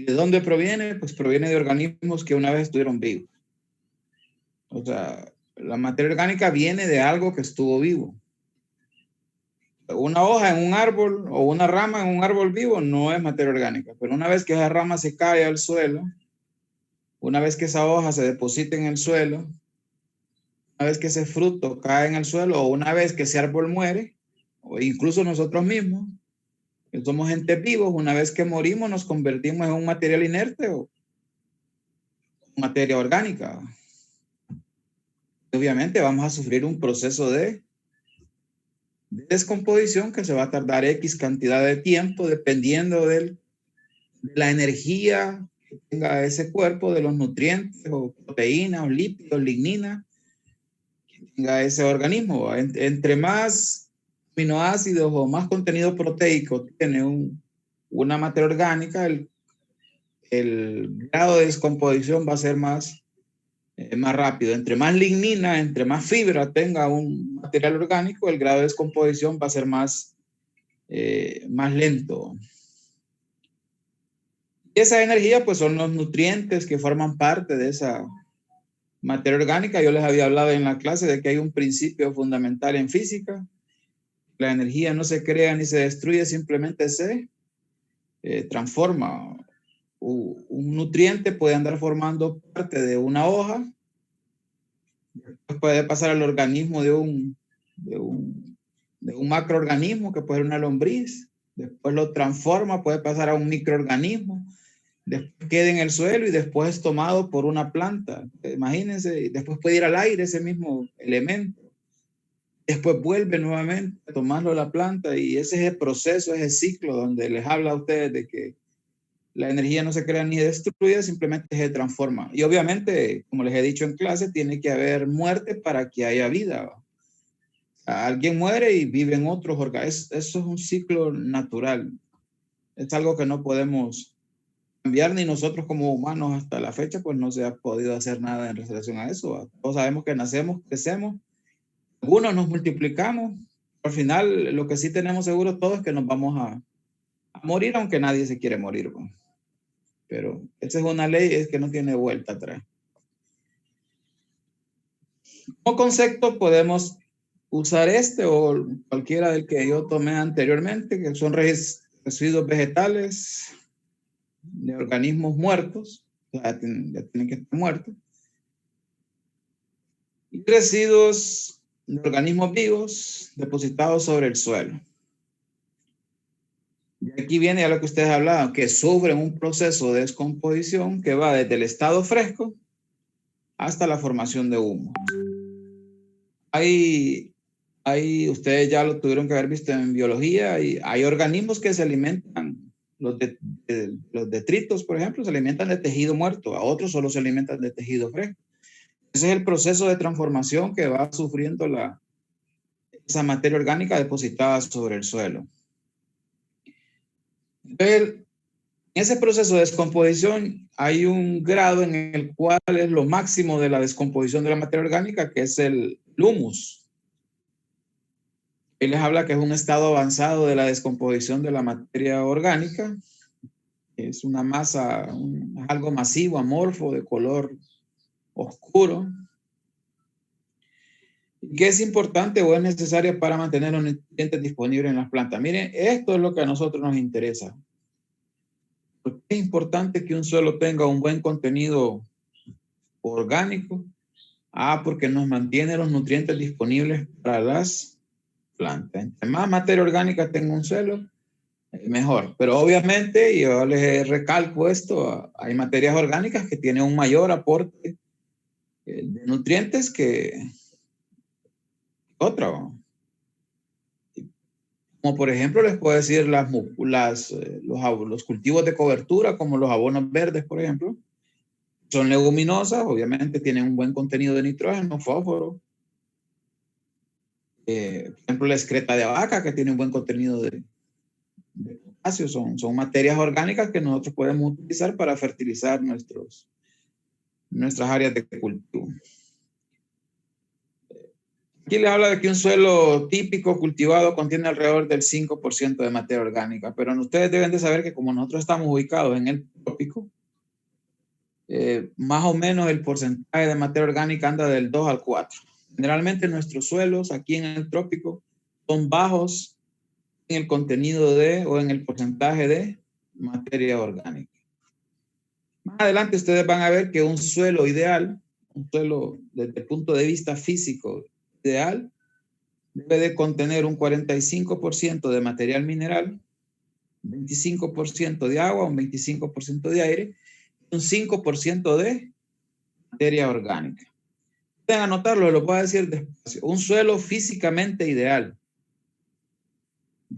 ¿De dónde proviene? Pues proviene de organismos que una vez estuvieron vivos. O sea, la materia orgánica viene de algo que estuvo vivo. Una hoja en un árbol o una rama en un árbol vivo no es materia orgánica, pero una vez que esa rama se cae al suelo, una vez que esa hoja se deposita en el suelo, una vez que ese fruto cae en el suelo o una vez que ese árbol muere, o incluso nosotros mismos, que somos entes vivos, una vez que morimos nos convertimos en un material inerte o materia orgánica. Obviamente vamos a sufrir un proceso de descomposición que se va a tardar X cantidad de tiempo dependiendo de la energía que tenga ese cuerpo, de los nutrientes o proteínas o lípidos, lignina, que tenga ese organismo. Entre más aminoácidos o más contenido proteico tiene una materia orgánica, el grado de descomposición va a ser más rápido. Entre más lignina, entre más fibra tenga un material orgánico, el grado de descomposición va a ser más lento. Y esa energía, pues son los nutrientes que forman parte de esa materia orgánica. Yo les había hablado en la clase de que hay un principio fundamental en física. La energía no se crea ni se destruye, simplemente se transforma. Un nutriente puede andar formando parte de una hoja, puede pasar al organismo de un macroorganismo que puede ser una lombriz, después lo transforma, puede pasar a un microorganismo, después queda en el suelo y después es tomado por una planta. Imagínense, después puede ir al aire ese mismo elemento, después vuelve nuevamente a tomarlo la planta y ese es el proceso, ese ciclo donde les habla a ustedes de que la energía no se crea ni destruye, simplemente se transforma. Y obviamente, como les he dicho en clase, tiene que haber muerte para que haya vida. Alguien muere y viven otros organismos. Eso es un ciclo natural. Es algo que no podemos cambiar ni nosotros como humanos hasta la fecha, pues no se ha podido hacer nada en relación a eso. Todos sabemos que nacemos, crecemos, algunos nos multiplicamos. Al final, lo que sí tenemos seguro todos es que nos vamos a morir, aunque nadie se quiere morir. ¿No? Pero esa es una ley, es que no tiene vuelta atrás. Como concepto podemos usar este o cualquiera del que yo tomé anteriormente, que son residuos vegetales de organismos muertos, ya tienen que estar muertos, y residuos de organismos vivos depositados sobre el suelo. Y aquí viene a lo que ustedes hablaban, que sufren un proceso de descomposición que va desde el estado fresco hasta la formación de humo. Ustedes ya lo tuvieron que haber visto en biología, y hay organismos que se alimentan, los detritos, por ejemplo, se alimentan de tejido muerto, a otros solo se alimentan de tejido fresco. Ese es el proceso de transformación que va sufriendo esa materia orgánica depositada sobre el suelo. Entonces, en ese proceso de descomposición hay un grado en el cual es lo máximo de la descomposición de la materia orgánica, que es el humus. Él les habla que es un estado avanzado de la descomposición de la materia orgánica. Es una masa, algo masivo, amorfo, de color oscuro, que es importante o es necesaria para mantener los nutrientes disponibles en las plantas. Miren, esto es lo que a nosotros nos interesa. ¿Por qué es importante que un suelo tenga un buen contenido orgánico? Porque nos mantiene los nutrientes disponibles para las plantas. Entre más materia orgánica tenga un suelo, mejor. Pero obviamente, yo les recalco esto, hay materias orgánicas que tienen un mayor aporte de nutrientes que otra. Como por ejemplo, les puedo decir los cultivos de cobertura, como los abonos verdes, por ejemplo, son leguminosas, obviamente tienen un buen contenido de nitrógeno, fósforo. Por ejemplo, la excreta de vaca, que tiene un buen contenido de potasio, son materias orgánicas que nosotros podemos utilizar para fertilizar nuestras áreas de cultivo. Aquí les habla de que un suelo típico cultivado contiene alrededor del 5% de materia orgánica, pero ustedes deben de saber que como nosotros estamos ubicados en el trópico, más o menos el porcentaje de materia orgánica anda del 2 al 4. Generalmente nuestros suelos aquí en el trópico son bajos en el contenido de o en el porcentaje de materia orgánica. Más adelante ustedes van a ver que un suelo ideal, un suelo desde el punto de vista físico ideal, debe de contener un 45% de material mineral, 25% de agua, un 25% de aire, un 5% de materia orgánica. Pueden anotarlo, lo voy a decir despacio. Un suelo físicamente ideal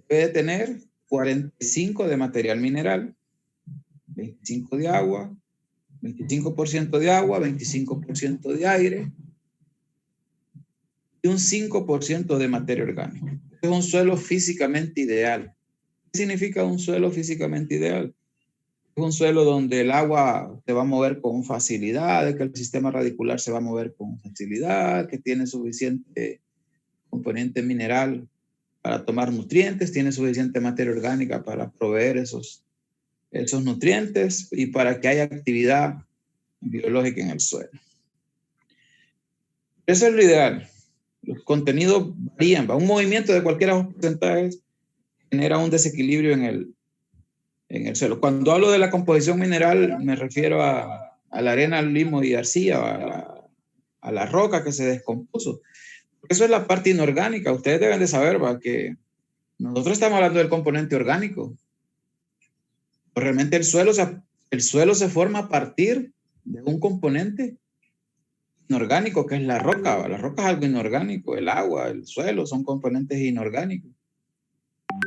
debe tener 45 de material mineral, 25 de agua, 25% de agua, 25% de aire y un 5% de materia orgánica. Es un suelo físicamente ideal. ¿Qué significa un suelo físicamente ideal? Es un suelo donde el agua se va a mover con facilidad, que el sistema radicular se va a mover con facilidad, que tiene suficiente componente mineral para tomar nutrientes, tiene suficiente materia orgánica para proveer esos nutrientes y para que haya actividad biológica en el suelo. Eso es lo ideal. Los contenidos varían. Un movimiento de cualquiera de los porcentajes genera un desequilibrio en el suelo. Cuando hablo de la composición mineral, me refiero a la arena, limo y arcilla, a la roca que se descompuso. Eso es la parte inorgánica. Ustedes deben de saber, ¿va?, que nosotros estamos hablando del componente orgánico. Realmente el suelo se forma a partir de un componente inorgánico, que es la roca, ¿va? La roca es algo inorgánico, el agua, el suelo son componentes inorgánicos.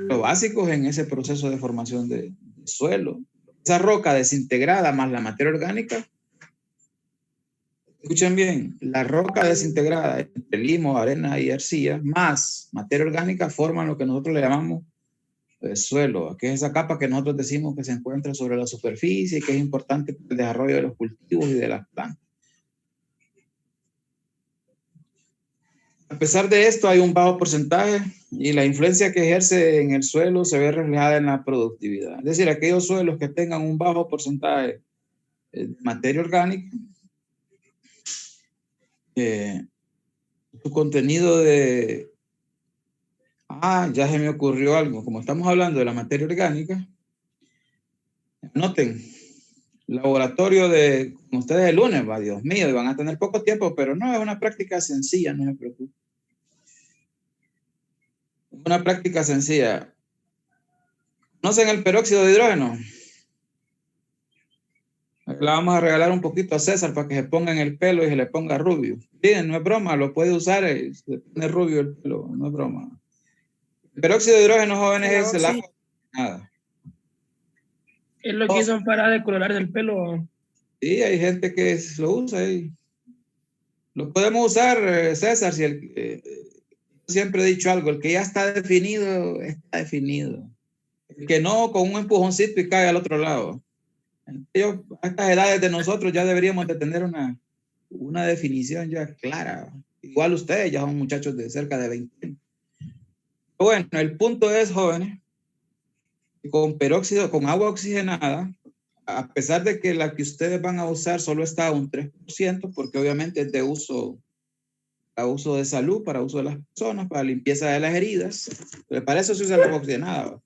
Lo básicos en ese proceso de formación de suelo. Esa roca desintegrada más la materia orgánica, escuchen bien, la roca desintegrada entre limo, arena y arcilla más materia orgánica forman lo que nosotros le llamamos suelo, que es esa capa que nosotros decimos que se encuentra sobre la superficie y que es importante para el desarrollo de los cultivos y de las plantas. A pesar de esto, hay un bajo porcentaje y la influencia que ejerce en el suelo se ve reflejada en la productividad. Es decir, aquellos suelos que tengan un bajo porcentaje de materia orgánica, su contenido de... ya se me ocurrió algo. Como estamos hablando de la materia orgánica, anoten, laboratorio de ustedes el lunes, va, Dios mío, y van a tener poco tiempo, pero no, es una práctica sencilla, no se preocupen. Una práctica sencilla. ¿Conocen el peróxido de hidrógeno? Le vamos a regalar un poquito a César para que se ponga en el pelo y se le ponga rubio. Bien, no es broma, lo puede usar, se pone rubio el pelo, no es broma. El peróxido de hidrógeno, jóvenes, es el agua oxigenada. Es lo que usan para decolorarse el pelo. Sí, hay gente que lo usa y lo podemos usar, César, si siempre he dicho algo, el que ya está definido, está definido. El que no, con un empujoncito y cae al otro lado. A estas edades de nosotros ya deberíamos de tener una definición ya clara. Igual ustedes ya son muchachos de cerca de 20. Bueno, el punto es, jóvenes, con peróxido, con agua oxigenada, a pesar de que la que ustedes van a usar solo está a un 3%, porque obviamente es de uso de salud, para uso de las personas, para limpieza de las heridas, pero para eso se usa el agua oxigenada.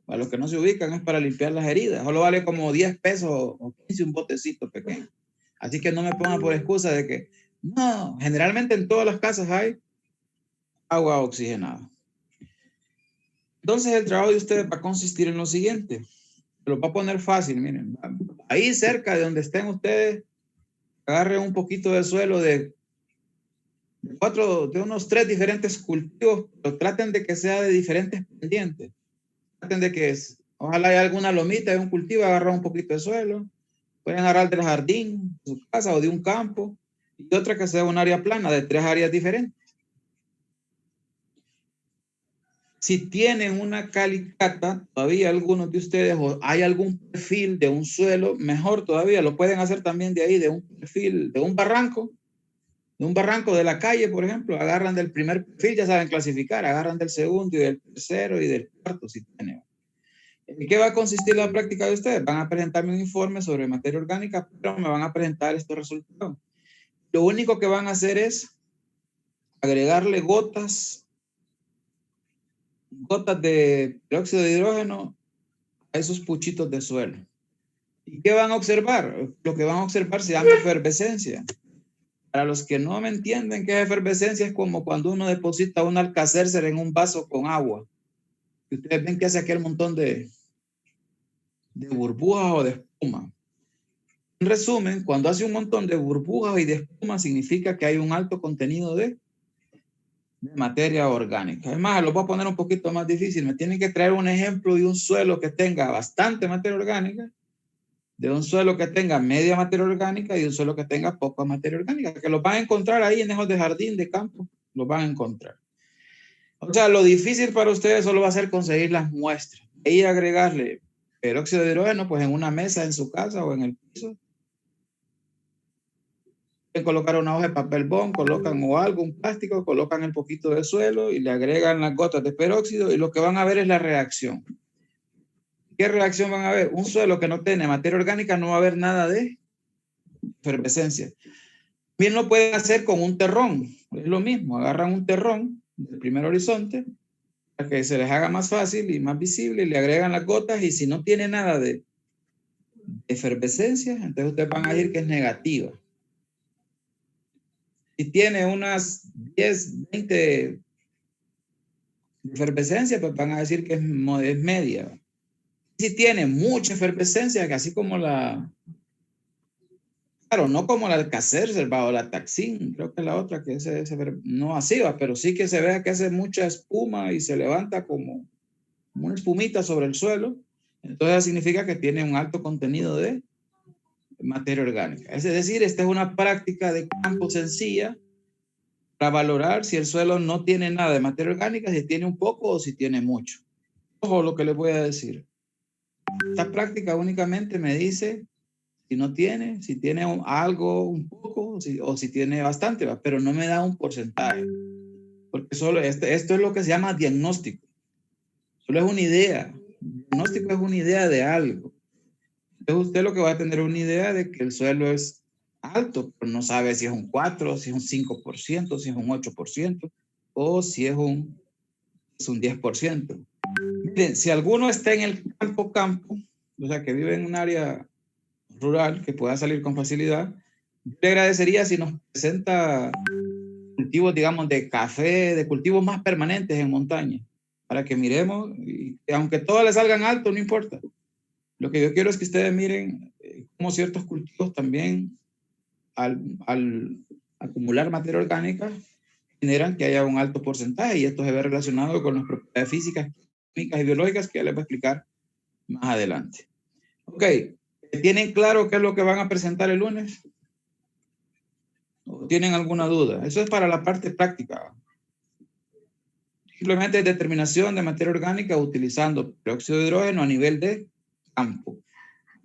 Para los que no se ubican es para limpiar las heridas. Solo vale como 10 pesos o 15 un botecito pequeño. Así que no me pongan por excusa de que no, generalmente en todas las casas hay agua oxigenada. Entonces el trabajo de ustedes va a consistir en lo siguiente. Lo va a poner fácil, miren. Ahí cerca de donde estén ustedes, agarren un poquito de suelo de unos 3 diferentes cultivos, pero traten de que sea de diferentes pendientes. Traten de que ojalá haya alguna lomita de un cultivo, agarrar un poquito de suelo. Pueden agarrar del jardín, de su casa o de un campo, y otra que sea un área plana de 3 áreas diferentes. Si tienen una calicata, todavía algunos de ustedes, o hay algún perfil de un suelo, mejor todavía, lo pueden hacer también de ahí, de un perfil, de un barranco. de un barranco de la calle, por ejemplo, agarran del primer perfil, ya saben clasificar, agarran del segundo y del tercero y del cuarto, si tienen. ¿En qué va a consistir la práctica de ustedes? Van a presentarme un informe sobre materia orgánica, pero me van a presentar estos resultados. Lo único que van a hacer es agregarle gotas de peróxido de hidrógeno a esos puchitos de suelo. ¿Y qué van a observar? Lo que van a observar se llama efervescencia. Para los que no me entienden qué es efervescencia, es como cuando uno deposita un Alka-Seltzer en un vaso con agua. Y ustedes ven que hace aquel montón de burbujas o de espuma. En resumen, cuando hace un montón de burbujas y de espuma, significa que hay un alto contenido de materia orgánica. Además, lo voy a poner un poquito más difícil. Me tienen que traer un ejemplo de un suelo que tenga bastante materia orgánica, de un suelo que tenga media materia orgánica y de un suelo que tenga poca materia orgánica, que los van a encontrar ahí en esos de jardín, de campo, los van a encontrar. O sea, lo difícil para ustedes solo va a ser conseguir las muestras y agregarle peróxido de hidrógeno, pues en una mesa en su casa o en el piso. Pueden colocar una hoja de papel bond, colocan o algo, un plástico, colocan el poquito de suelo y le agregan las gotas de peróxido y lo que van a ver es la reacción. ¿Qué reacción van a ver? Un suelo que no tiene materia orgánica no va a haber nada de efervescencia. Bien lo pueden hacer con un terrón. Es lo mismo, agarran un terrón del primer horizonte para que se les haga más fácil y más visible y le agregan las gotas y si no tiene nada de efervescencia, entonces ustedes van a decir que es negativa. Si tiene unas 10, 20 de efervescencia, pues van a decir que es media. Si tiene mucha efervescencia, que así como claro, no como la Alka-Seltzer o la Taxin, creo que la otra que no así va, pero sí que se vea que hace mucha espuma y se levanta como una espumita sobre el suelo. Entonces significa que tiene un alto contenido de materia orgánica. Es decir, esta es una práctica de campo sencilla para valorar si el suelo no tiene nada de materia orgánica, si tiene un poco o si tiene mucho. Ojo lo que les voy a decir. Esta práctica únicamente me dice si tiene algo, un poco, o si tiene bastante, pero no me da un porcentaje. Porque solo esto es lo que se llama diagnóstico. Solo es una idea. El diagnóstico es una idea de algo. Entonces usted lo que va a tener una idea de que el suelo es alto, pero no sabe si es un 4, si es un 5%, si es un 8%, o si es un 10%. Miren, si alguno está en el campo, o sea, que vive en un área rural, que pueda salir con facilidad, yo le agradecería si nos presenta cultivos, digamos, de café, de cultivos más permanentes en montaña, para que miremos, y aunque todas le salgan alto, no importa. Lo que yo quiero es que ustedes miren cómo ciertos cultivos también, al acumular materia orgánica, generan que haya un alto porcentaje, y esto se ve relacionado con las propiedades físicas, químicas y biológicas que ya les voy a explicar más adelante. Ok, ¿tienen claro qué es lo que van a presentar el lunes? ¿O tienen alguna duda? Eso es para la parte práctica. Simplemente determinación de materia orgánica utilizando peróxido de hidrógeno a nivel de campo.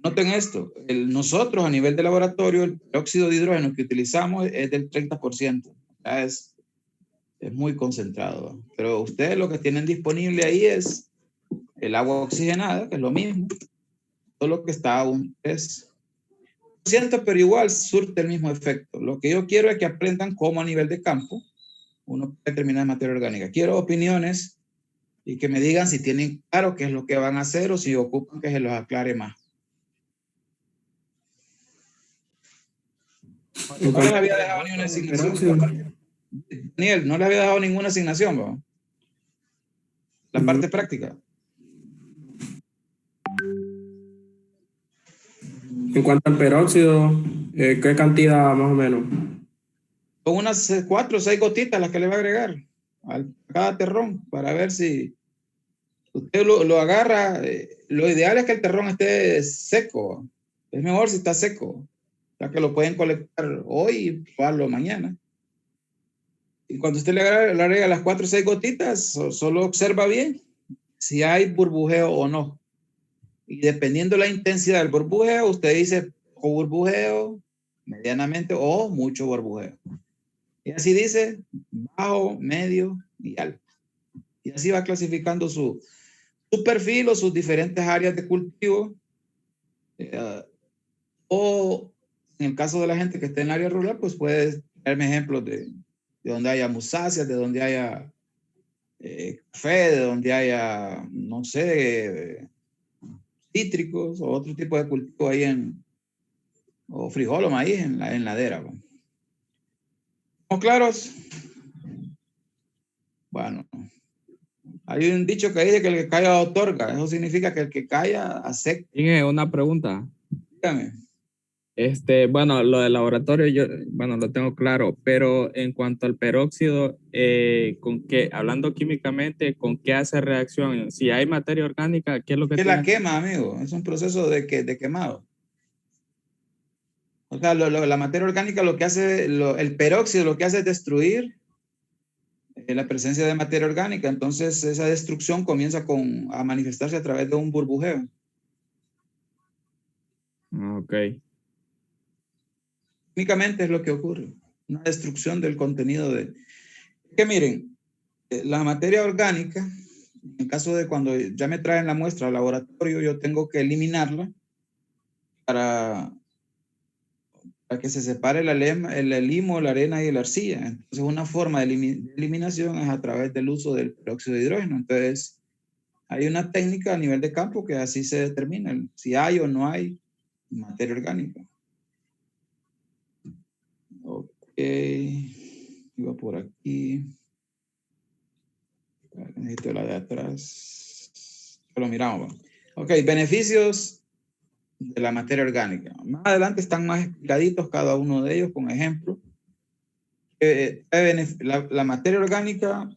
Noten esto, nosotros a nivel de laboratorio, el peróxido de hidrógeno que utilizamos es del 30%. Es muy concentrado. Pero ustedes lo que tienen disponible ahí es el agua oxigenada, que es lo mismo, solo que está a un 3%, pero igual surte el mismo efecto. Lo que yo quiero es que aprendan cómo a nivel de campo uno puede determinar materia orgánica. Quiero opiniones y que me digan si tienen claro qué es lo que van a hacer o si ocupan que se los aclare más. No les había dejado ni una asignación. Daniel, no les había dejado ninguna asignación, ¿no? La parte práctica. En cuanto al peróxido, ¿qué cantidad más o menos? Son unas 4 o 6 gotitas las que le va a agregar a cada terrón para ver si usted lo agarra. Lo ideal es que el terrón esté seco. Es mejor si está seco, ya que lo pueden colectar hoy y probarlo mañana. Y cuando usted le agrega las 4 o 6 gotitas, solo observa bien si hay burbujeo o no. Y dependiendo la intensidad del burbujeo, usted dice poco burbujeo, medianamente o mucho burbujeo. Y así dice, bajo, medio y alto. Y así va clasificando su perfil o sus diferentes áreas de cultivo. O en el caso de la gente que está en el área rural, pues puedes darme ejemplos de donde haya musáceas, de donde haya café, de donde haya, no sé, cítricos o otro tipo de cultivo ahí o frijol o maíz en la ladera. ¿Estamos claros? Bueno, hay un dicho que dice que el que calla otorga. Eso significa que el que calla acepta. Tiene una pregunta. Dígame. Bueno, lo del laboratorio yo, bueno, lo tengo claro, pero en cuanto al peróxido, ¿con qué, hablando químicamente, con qué hace reacción? Si hay materia orgánica, ¿qué es lo que ¿Qué tiene? la quema, amigo? Es un proceso de quemado. O sea, la materia orgánica lo que hace, el peróxido lo que hace es destruir la presencia de materia orgánica. Entonces, esa destrucción comienza a manifestarse a través de un burbujeo. Ok. Químicamente es lo que ocurre. Una destrucción del contenido de... Que miren, la materia orgánica, en caso de cuando ya me traen la muestra al laboratorio, yo tengo que eliminarla para que se separe el limo, la arena y la arcilla. Entonces, una forma de eliminación es a través del uso del peróxido de hidrógeno. Entonces, hay una técnica a nivel de campo que así se determina si hay o no hay materia orgánica. Ok, iba por aquí. Necesito la de atrás. Lo miramos. Ok, beneficios de la materia orgánica. Más adelante están más explicaditos cada uno de ellos con ejemplos. La materia orgánica,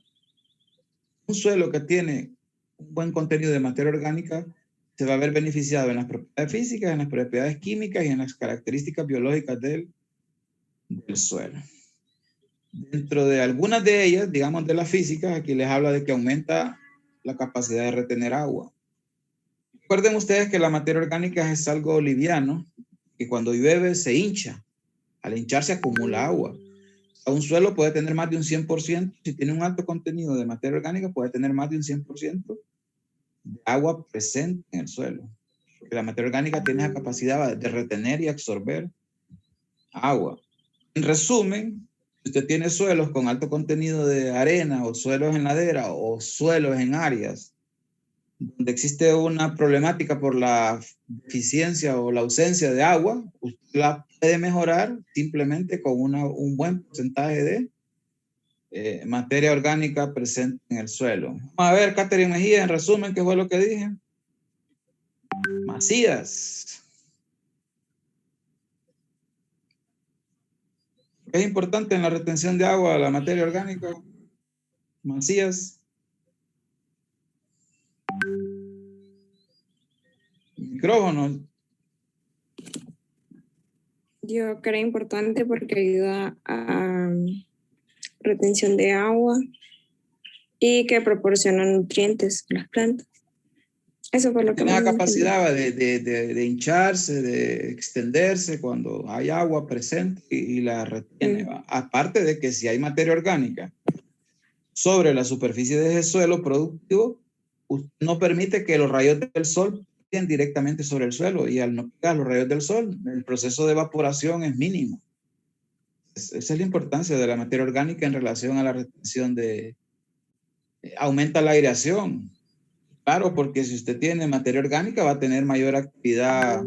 un suelo que tiene un buen contenido de materia orgánica se va a ver beneficiado en las propiedades físicas, en las propiedades químicas y en las características biológicas del suelo. Dentro de algunas de ellas, digamos de las físicas, aquí les habla de que aumenta la capacidad de retener agua. Recuerden ustedes que la materia orgánica es algo liviano, que cuando llueve se hincha. Al hincharse acumula agua. Un suelo puede tener más de un 100%, si tiene un alto contenido de materia orgánica, puede tener más de un 100% de agua presente en el suelo. Porque la materia orgánica tiene la capacidad de retener y absorber agua. En resumen, si usted tiene suelos con alto contenido de arena o suelos en ladera o suelos en áreas donde existe una problemática por la deficiencia o la ausencia de agua, usted la puede mejorar simplemente con un buen porcentaje de materia orgánica presente en el suelo. Vamos a ver, Catherine Mejía, en resumen, ¿qué fue lo que dije? Macías. ¿Es importante en la retención de agua la materia orgánica? Macías. Micrófono. Yo creo importante porque ayuda a retención de agua y que proporciona nutrientes a las plantas. Eso fue lo que tiene la más capacidad de hincharse, de extenderse cuando hay agua presente y la retiene. Aparte de que si hay materia orgánica sobre la superficie de ese suelo productivo, no permite que los rayos del sol lleguen directamente sobre el suelo, y al no pegar los rayos del sol, el proceso de evaporación es mínimo. Esa es la importancia de la materia orgánica en relación a la retención aumenta la aireación. Claro, porque si usted tiene materia orgánica va a tener mayor actividad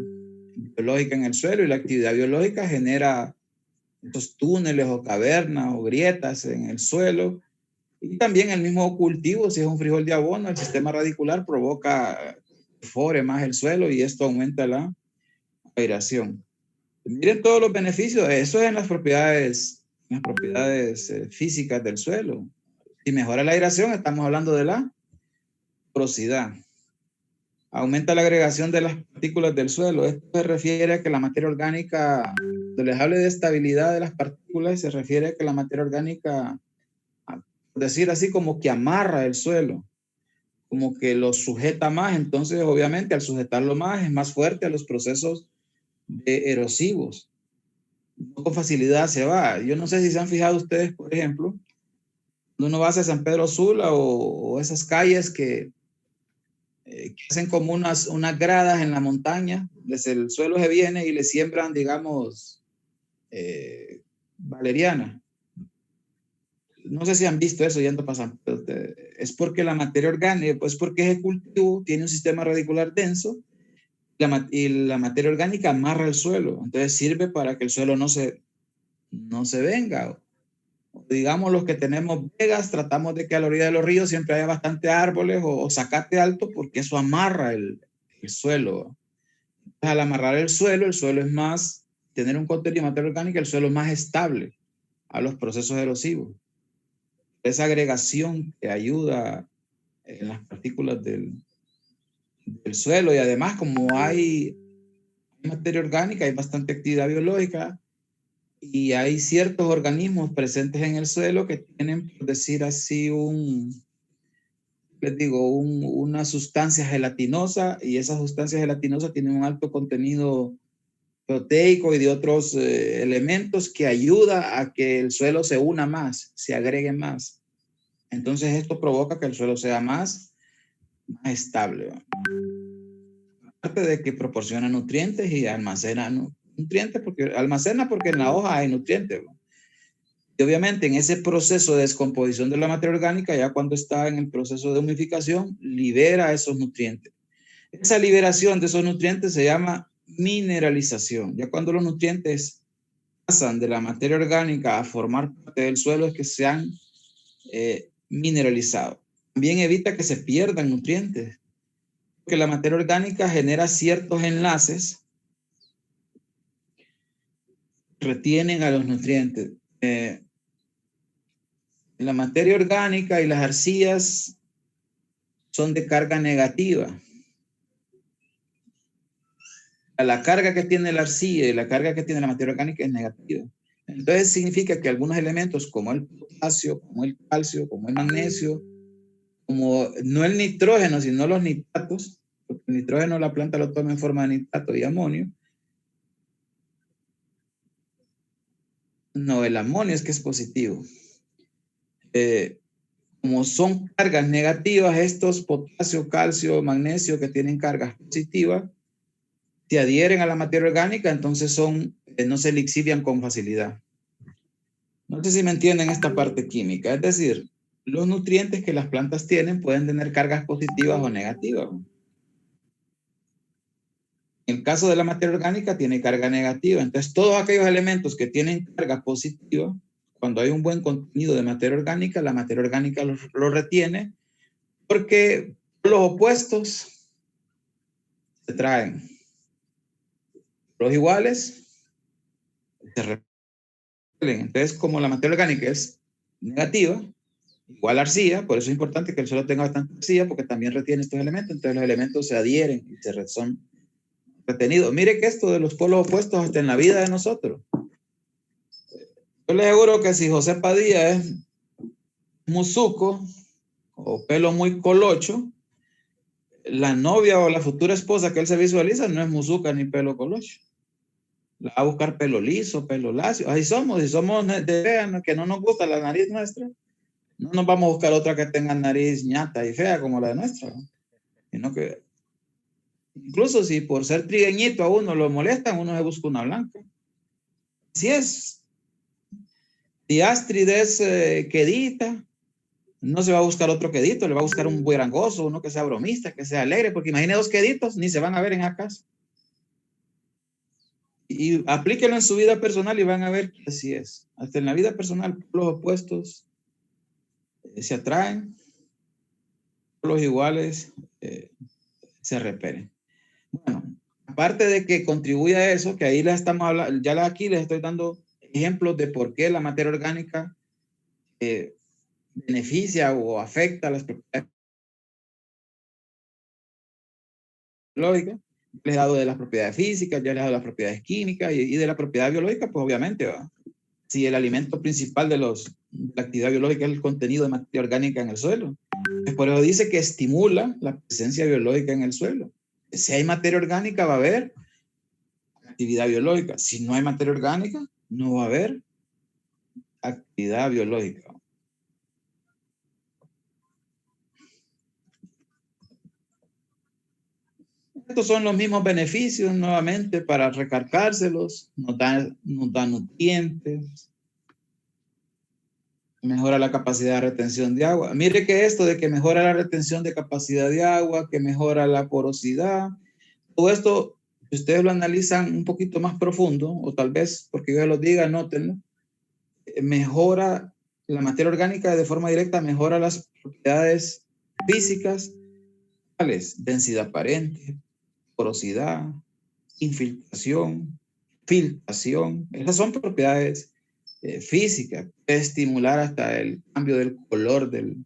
biológica en el suelo, y la actividad biológica genera estos túneles o cavernas o grietas en el suelo. Y también el mismo cultivo, si es un frijol de abono, el sistema radicular provoca que fore más el suelo y esto aumenta la aireación. Miren todos los beneficios, eso es en las propiedades físicas del suelo. Si mejora la aireación, estamos hablando de la porosidad. Aumenta la agregación de las partículas del suelo. Esto se refiere a que la materia orgánica, cuando les hable de estabilidad de las partículas, se refiere a que la materia orgánica, por decir así, como que amarra el suelo, como que lo sujeta más. Entonces, obviamente, al sujetarlo más, es más fuerte a los procesos erosivos. no con facilidad se va. Yo no sé si se han fijado ustedes, por ejemplo, cuando uno va hacia San Pedro Sula o esas calles que hacen como unas gradas en la montaña, el suelo se viene y le siembran, digamos, valeriana. No sé si han visto eso yendo pasando. Es porque la materia orgánica, pues porque ese cultivo tiene un sistema radicular denso y la materia orgánica amarra el suelo. Entonces sirve para que el suelo no se venga. Digamos, los que tenemos vegas, tratamos de que a la orilla de los ríos siempre haya bastante árboles o zacate alto, porque eso amarra el suelo. Entonces, al amarrar el suelo es más, tener un contenido de materia orgánica, el suelo es más estable a los procesos erosivos. Esa agregación que ayuda en las partículas del suelo, y además como hay materia orgánica, hay bastante actividad biológica y hay ciertos organismos presentes en el suelo que tienen, por decir así, una sustancia gelatinosa, y esa sustancia gelatinosa tiene un alto contenido proteico y de otros elementos que ayuda a que el suelo se una más, se agregue más. Entonces esto provoca que el suelo sea más estable, ¿va? Aparte de que proporciona nutrientes y almacena nutrientes, porque en la hoja hay nutrientes, ¿va? Y obviamente en ese proceso de descomposición de la materia orgánica, ya cuando está en el proceso de humificación, libera esos nutrientes. Esa liberación de esos nutrientes se llama mineralización. Ya cuando los nutrientes pasan de la materia orgánica a formar parte del suelo, es que se han mineralizado. También evita que se pierdan nutrientes, porque la materia orgánica genera ciertos enlaces que retienen a los nutrientes. La materia orgánica y las arcillas son de carga negativa. La carga que tiene la arcilla y la carga que tiene la materia orgánica es negativa. Entonces significa que algunos elementos como el potasio, como el calcio, como el magnesio, como no el nitrógeno, sino los nitratos, porque el nitrógeno la planta lo toma en forma de nitrato y amonio. No, el amonio es que es positivo. Como son cargas negativas, estos potasio, calcio, magnesio que tienen cargas positivas, se adhieren a la materia orgánica, entonces no se lixivian con facilidad. No sé si me entienden esta parte química. Es decir, los nutrientes que las plantas tienen pueden tener cargas positivas o negativas. En el caso de la materia orgánica tiene carga negativa. Entonces, todos aquellos elementos que tienen carga positiva, cuando hay un buen contenido de materia orgánica, la materia orgánica lo retiene, porque los opuestos se traen. Los iguales se repelen. Entonces, como la materia orgánica es negativa, igual arcilla, por eso es importante que el suelo tenga bastante arcilla, porque también retiene estos elementos. Entonces, los elementos se adhieren y son retenidos. Mire que esto de los polos opuestos hasta en la vida de nosotros. Yo les aseguro que si José Padilla es musuco o pelo muy colocho, la novia o la futura esposa que él se visualiza no es musuca ni pelo colocho. La va a buscar pelo liso, pelo lacio. Así somos, si somos de que no nos gusta la nariz nuestra, no nos vamos a buscar otra que tenga nariz ñata y fea como la de nuestra, ¿no? Sino que incluso si por ser trigueñito a uno lo molestan, uno se busca una blanca. Así es. Si Astrid es quedita, no se va a buscar otro quedito, le va a buscar un buerangoso, uno que sea bromista, que sea alegre, porque imagine dos queditos, ni se van a ver en la casa. Y aplíquenlo en su vida personal y van a ver que así es. Hasta en la vida personal, los opuestos se atraen, los iguales se repelen. Bueno, aparte de que contribuye a eso, que ahí les estamos hablando, ya aquí les estoy dando ejemplos de por qué la materia orgánica beneficia o afecta las propiedades biológicas. Les he dado de las propiedades físicas, ya les he dado de las propiedades químicas y de la propiedad biológica, pues obviamente, ¿va? Si el alimento principal de la actividad biológica es el contenido de materia orgánica en el suelo. Pues por eso dice que estimula la presencia biológica en el suelo. Si hay materia orgánica, va a haber actividad biológica. Si no hay materia orgánica, no va a haber actividad biológica. Estos son los mismos beneficios, nuevamente, para recargárselos. Nos da nutrientes, mejora la capacidad de retención de agua. Mire que esto de que mejora la retención de capacidad de agua, que mejora la porosidad, todo esto, si ustedes lo analizan un poquito más profundo, o tal vez porque yo lo diga, nótenlo, mejora la materia orgánica de forma directa, mejora las propiedades físicas, tales densidad aparente, porosidad, infiltración, filtración. Esas son propiedades físicas. Puede estimular hasta el cambio del color del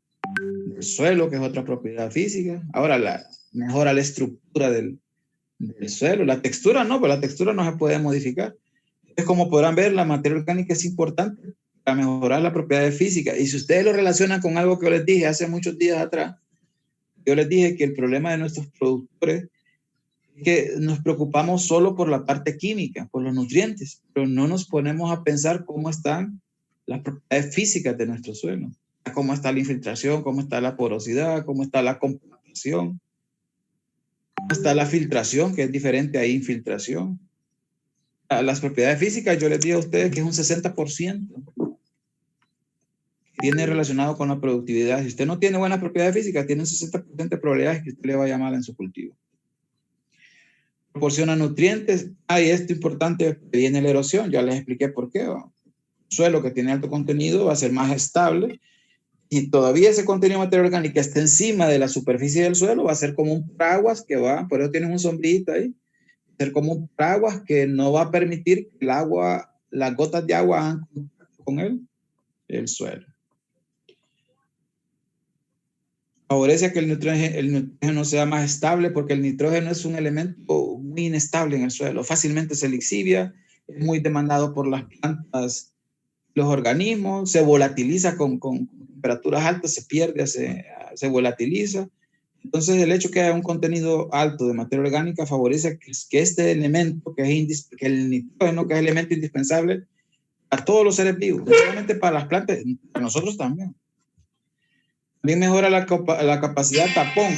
suelo, que es otra propiedad física. Ahora, mejora la estructura del suelo. La textura no, pero la textura no se puede modificar. Es como podrán ver, la materia orgánica es importante para mejorar la propiedad física. Y si ustedes lo relacionan con algo que yo les dije hace muchos días atrás, yo les dije que el problema de nuestros productores es que nos preocupamos solo por la parte química, por los nutrientes, pero no nos ponemos a pensar cómo están las propiedades físicas de nuestro suelo, cómo está la infiltración, cómo está la porosidad, cómo está la compactación, cómo está la filtración, que es diferente a infiltración. Las propiedades físicas, yo les digo a ustedes que es un 60% que tiene relacionado con la productividad. Si usted no tiene buenas propiedades físicas, tiene un 60% de probabilidades que usted le vaya mal en su cultivo. Proporciona nutrientes. Y esto importante, viene la erosión. Ya les expliqué por qué. Un suelo que tiene alto contenido va a ser más estable, y todavía ese contenido de materia orgánica está encima de la superficie del suelo, va a ser como un paraguas que va, por eso tienen un sombrillito ahí, ser como un paraguas que no va a permitir que el agua, las gotas de agua hagan contacto con el suelo. Favorece que el nitrógeno sea más estable, porque el nitrógeno es un elemento muy inestable en el suelo, fácilmente se lixivia, es muy demandado por las plantas, los organismos, se volatiliza con temperaturas altas, se pierde, se volatiliza. Entonces, el hecho que haya un contenido alto de materia orgánica favorece que este elemento, que el nitrógeno, que es el elemento indispensable a todos los seres vivos, no solamente para las plantas, para nosotros también. También mejora la capacidad tapón.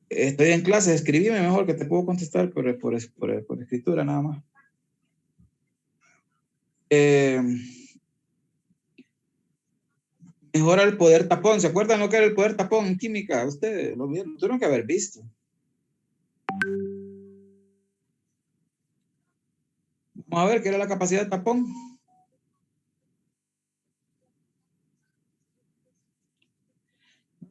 Estoy en clase, escribime mejor que te puedo contestar por escritura nada más. Mejora el poder tapón. ¿Se acuerdan lo que era el poder tapón en química? Ustedes lo vieron, tuvieron que haber visto. Vamos a ver qué era la capacidad de tapón.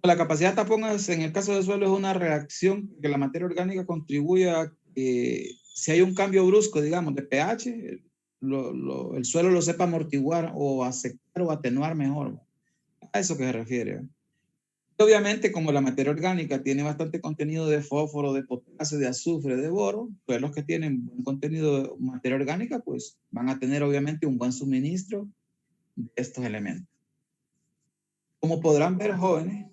La capacidad de tapón en el caso del suelo es una reacción que la materia orgánica contribuye a que si hay un cambio brusco, digamos, de pH, el suelo lo sepa amortiguar o aceptar o atenuar mejor. A eso que se refiere. Obviamente, como la materia orgánica tiene bastante contenido de fósforo, de potasio, de azufre, de boro, pues los que tienen buen contenido de materia orgánica, pues van a tener obviamente un buen suministro de estos elementos. Como podrán ver, jóvenes,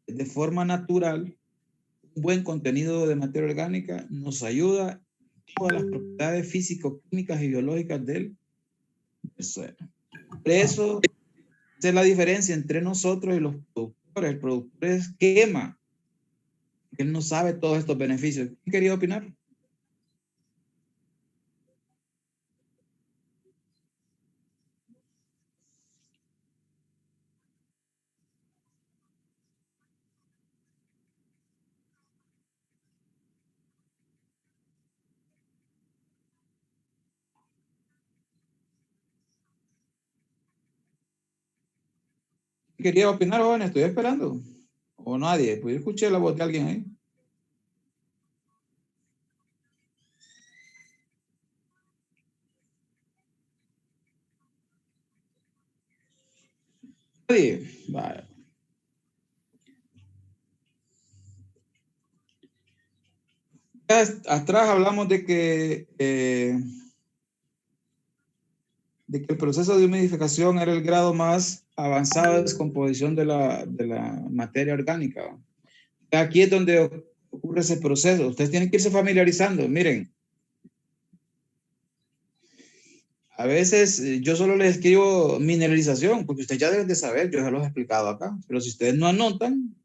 de forma natural, un buen contenido de materia orgánica nos ayuda en todas las propiedades físico-químicas y biológicas del suelo. Por eso, esa es la diferencia entre nosotros y los productores. El productor quema, él no sabe todos estos beneficios. ¿Quién quería opinar? ¿Quería opinar, jóvenes? Estoy esperando. O nadie. Pues yo escuché la voz de alguien ahí. Nadie. Vale. Atrás hablamos de que el proceso de humidificación era el grado más avanzado de descomposición de la materia orgánica. Aquí es donde ocurre ese proceso. Ustedes tienen que irse familiarizando. Miren, a veces yo solo les escribo mineralización, porque ustedes ya deben de saber, yo ya los he explicado acá, pero si ustedes no anotan,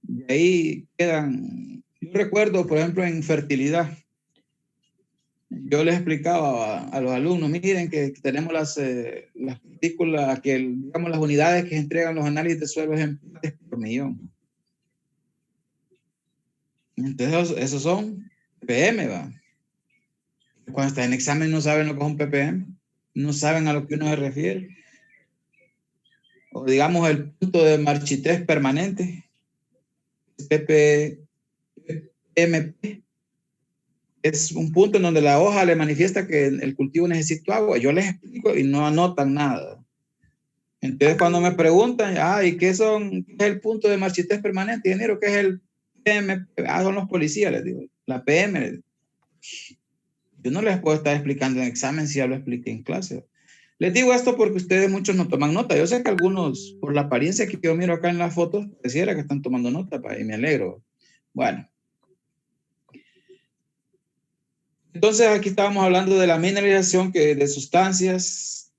de ahí quedan. Yo recuerdo, por ejemplo, en fertilidad, yo les explicaba a los alumnos, miren que tenemos las partículas, digamos las unidades que entregan los análisis de suelos en partes por millón. Entonces, esos son ppm, ¿va? Cuando están en examen no saben lo que es un ppm, no saben a lo que uno se refiere. O digamos el punto de marchitrés permanente, PPMP, es un punto en donde la hoja le manifiesta que el cultivo necesita agua. Yo les explico y no anotan nada. Entonces cuando me preguntan, ¿y qué es el punto de marchitrés permanente, ingeniero? ¿Qué es el PMP? Son los policías, les digo. La PM. Yo no les puedo estar explicando en examen si ya lo expliqué en clase. Les digo esto porque ustedes muchos no toman nota. Yo sé que algunos, por la apariencia que yo miro acá en las fotos, pareciera que están tomando nota, y me alegro. Bueno. Entonces aquí estábamos hablando de la mineralización de sustancias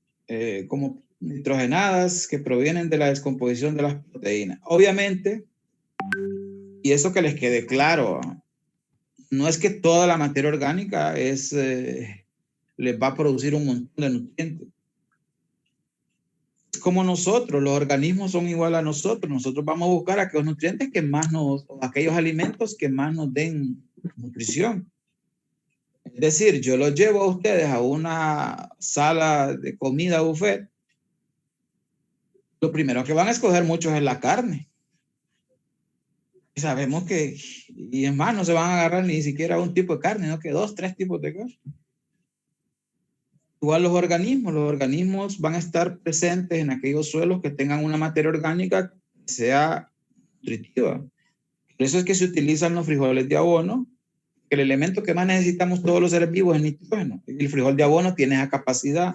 como nitrogenadas que provienen de la descomposición de las proteínas. Obviamente, y eso que les quede claro, no es que toda la materia orgánica les va a producir un montón de nutrientes. Es como nosotros, los organismos son igual a nosotros. Nosotros vamos a buscar aquellos nutrientes que más aquellos alimentos que más nos den nutrición. Es decir, yo los llevo a ustedes a una sala de comida buffet. Lo primero que van a escoger muchos es la carne. Y sabemos que, y es más, no se van a agarrar ni siquiera un tipo de carne, no que 2, 3 tipos de carne. Igual los organismos van a estar presentes en aquellos suelos que tengan una materia orgánica que sea nutritiva. Por eso es que se utilizan los frijoles de abono. El elemento que más necesitamos todos los seres vivos es el nitrógeno. El frijol de abono tiene esa capacidad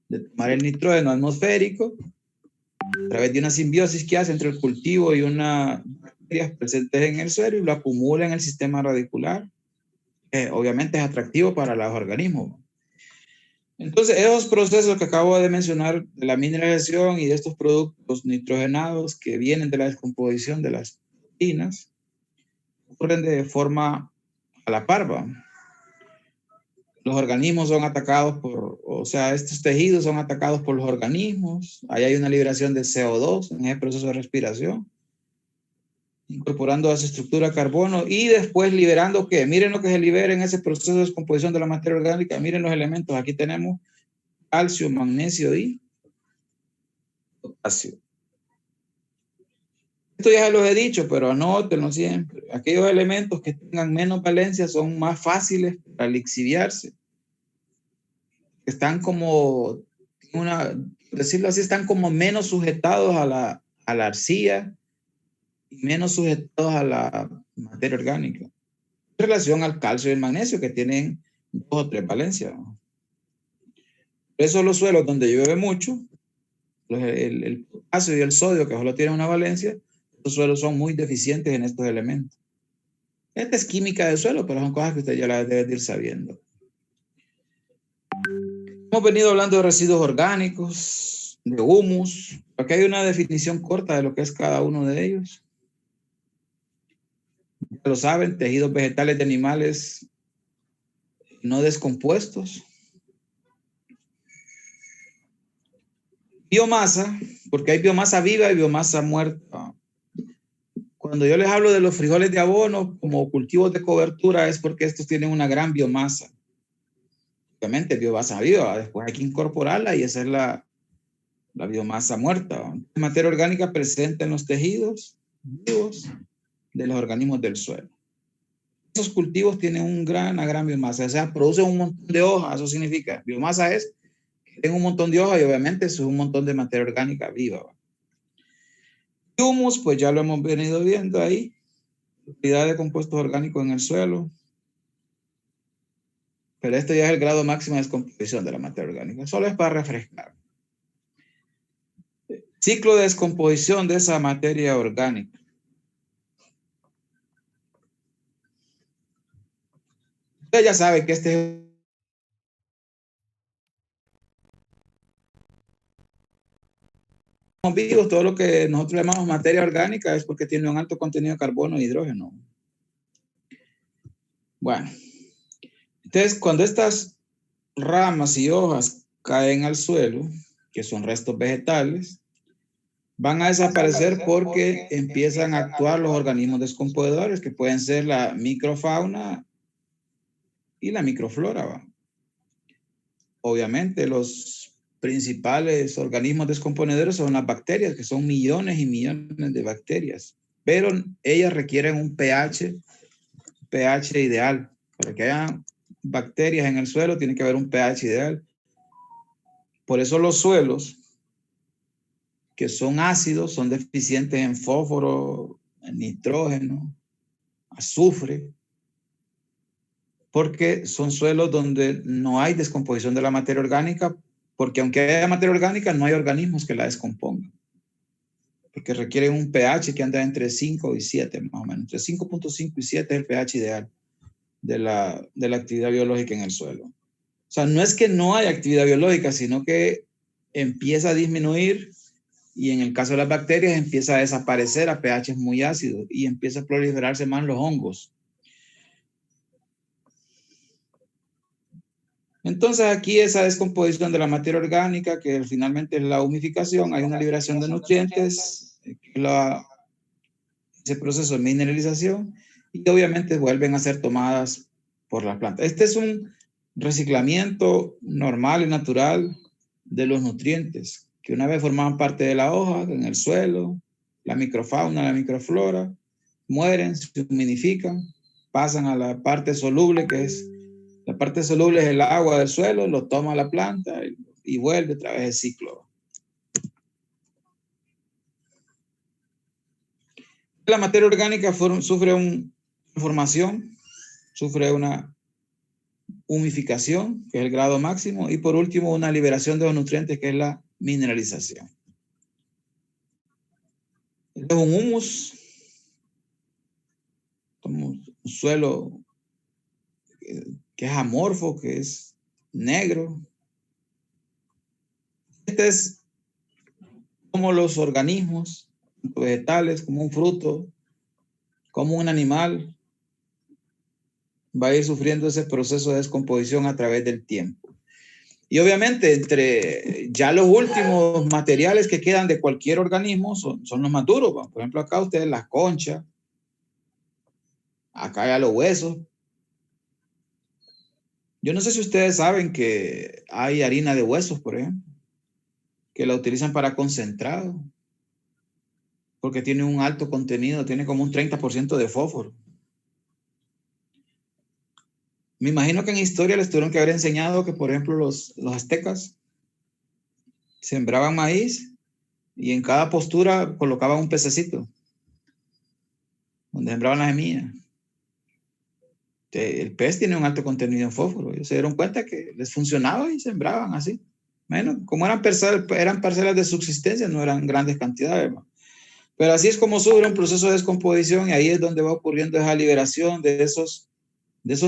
de tomar el nitrógeno atmosférico a través de una simbiosis que hace entre el cultivo y unas bacterias presentes en el suelo y lo acumula en el sistema radicular. Obviamente es atractivo para los organismos. Entonces, esos procesos que acabo de mencionar de la mineralización y de estos productos nitrogenados que vienen de la descomposición de las proteínas ocurren de forma a la par. Los organismos son atacados estos tejidos son atacados por los organismos. Ahí hay una liberación de CO2 en ese proceso de respiración, incorporando a su estructura carbono y después liberando ¿qué? Miren lo que se libera en ese proceso de descomposición de la materia orgánica. Miren los elementos. Aquí tenemos calcio, magnesio y potasio. Esto ya se los he dicho, pero anótenlo siempre. Aquellos elementos que tengan menos valencia son más fáciles para lixiviarse. Están como, decirlo así, están como menos sujetados a la arcilla y menos sujetados a la materia orgánica. En relación al calcio y el magnesio, que tienen 2 o 3 valencias. Por eso los suelos donde llueve mucho, el potasio y el sodio, que solo tienen una valencia, los suelos son muy deficientes en estos elementos. Esta es química del suelo, pero son cosas que usted ya las debe ir sabiendo. Hemos venido hablando de residuos orgánicos, de humus. Aquí hay una definición corta de lo que es cada uno de ellos. Ya lo saben, tejidos vegetales de animales no descompuestos. Biomasa, porque hay biomasa viva y biomasa muerta. Cuando yo les hablo de los frijoles de abono como cultivos de cobertura es porque estos tienen una gran biomasa. Obviamente biomasa viva, después hay que incorporarla y esa es la biomasa muerta. Materia orgánica presente en los tejidos vivos de los organismos del suelo. Esos cultivos tienen una gran biomasa, o sea, producen un montón de hojas, eso significa, biomasa es que tienen un montón de hojas y obviamente eso es un montón de materia orgánica viva. Humus, pues ya lo hemos venido viendo ahí. Cantidad de compuestos orgánicos en el suelo. Pero esto ya es el grado máximo de descomposición de la materia orgánica. Solo es para refrescar. Ciclo de descomposición de esa materia orgánica. Usted ya sabe que este vivos, todo lo que nosotros llamamos materia orgánica es porque tiene un alto contenido de carbono e hidrógeno. Bueno, entonces cuando estas ramas y hojas caen al suelo, que son restos vegetales, van a desaparecer porque empiezan a actuar los organismos descomponedores, que pueden ser la microfauna y la microflora. ¿Va? Obviamente los principales organismos descomponedores son las bacterias, que son millones y millones de bacterias, pero ellas requieren un pH ideal. Para que haya bacterias en el suelo tiene que haber un pH ideal. Por eso los suelos que son ácidos son deficientes en fósforo, en nitrógeno, azufre, porque son suelos donde no hay descomposición de la materia orgánica, porque aunque haya materia orgánica, no hay organismos que la descompongan, porque requieren un pH que anda entre 5 y 7, más o menos. Entre 5.5 y 7 es el pH ideal de la actividad biológica en el suelo. O sea, no es que no haya actividad biológica, sino que empieza a disminuir y en el caso de las bacterias empieza a desaparecer a pH muy ácidos y empieza a proliferarse más los hongos. Entonces aquí esa descomposición de la materia orgánica, que finalmente es la humificación, hay una liberación de nutrientes, ese proceso de mineralización, y obviamente vuelven a ser tomadas por la planta. Este es un reciclamiento normal y natural de los nutrientes, que una vez formaban parte de la hoja, en el suelo, la microfauna, la microflora, mueren, se humidifican, pasan a la parte soluble, que es la parte soluble es el agua del suelo, lo toma la planta y vuelve otra vez el ciclo. La materia orgánica sufre una formación, sufre una humificación, que es el grado máximo, y por último una liberación de los nutrientes, que es la mineralización. Este es un humus, un suelo que es amorfo, que es negro. Este es como los organismos vegetales, como un fruto, como un animal, va a ir sufriendo ese proceso de descomposición a través del tiempo. Y obviamente entre ya los últimos materiales que quedan de cualquier organismo son los más duros. Por ejemplo, acá ustedes las conchas, acá ya los huesos. Yo no sé si ustedes saben que hay harina de huesos, por ejemplo, que la utilizan para concentrado, porque tiene un alto contenido, tiene como un 30% de fósforo. Me imagino que en historia les tuvieron que haber enseñado que, por ejemplo, los aztecas sembraban maíz y en cada postura colocaban un pececito donde sembraban la semilla. El pez tiene un alto contenido en fósforo. Ellos se dieron cuenta que les funcionaba y sembraban así. Bueno, como eran parcelas de subsistencia, no eran grandes cantidades, ¿no? Pero así es como sufre un proceso de descomposición y ahí es donde va ocurriendo esa liberación de esos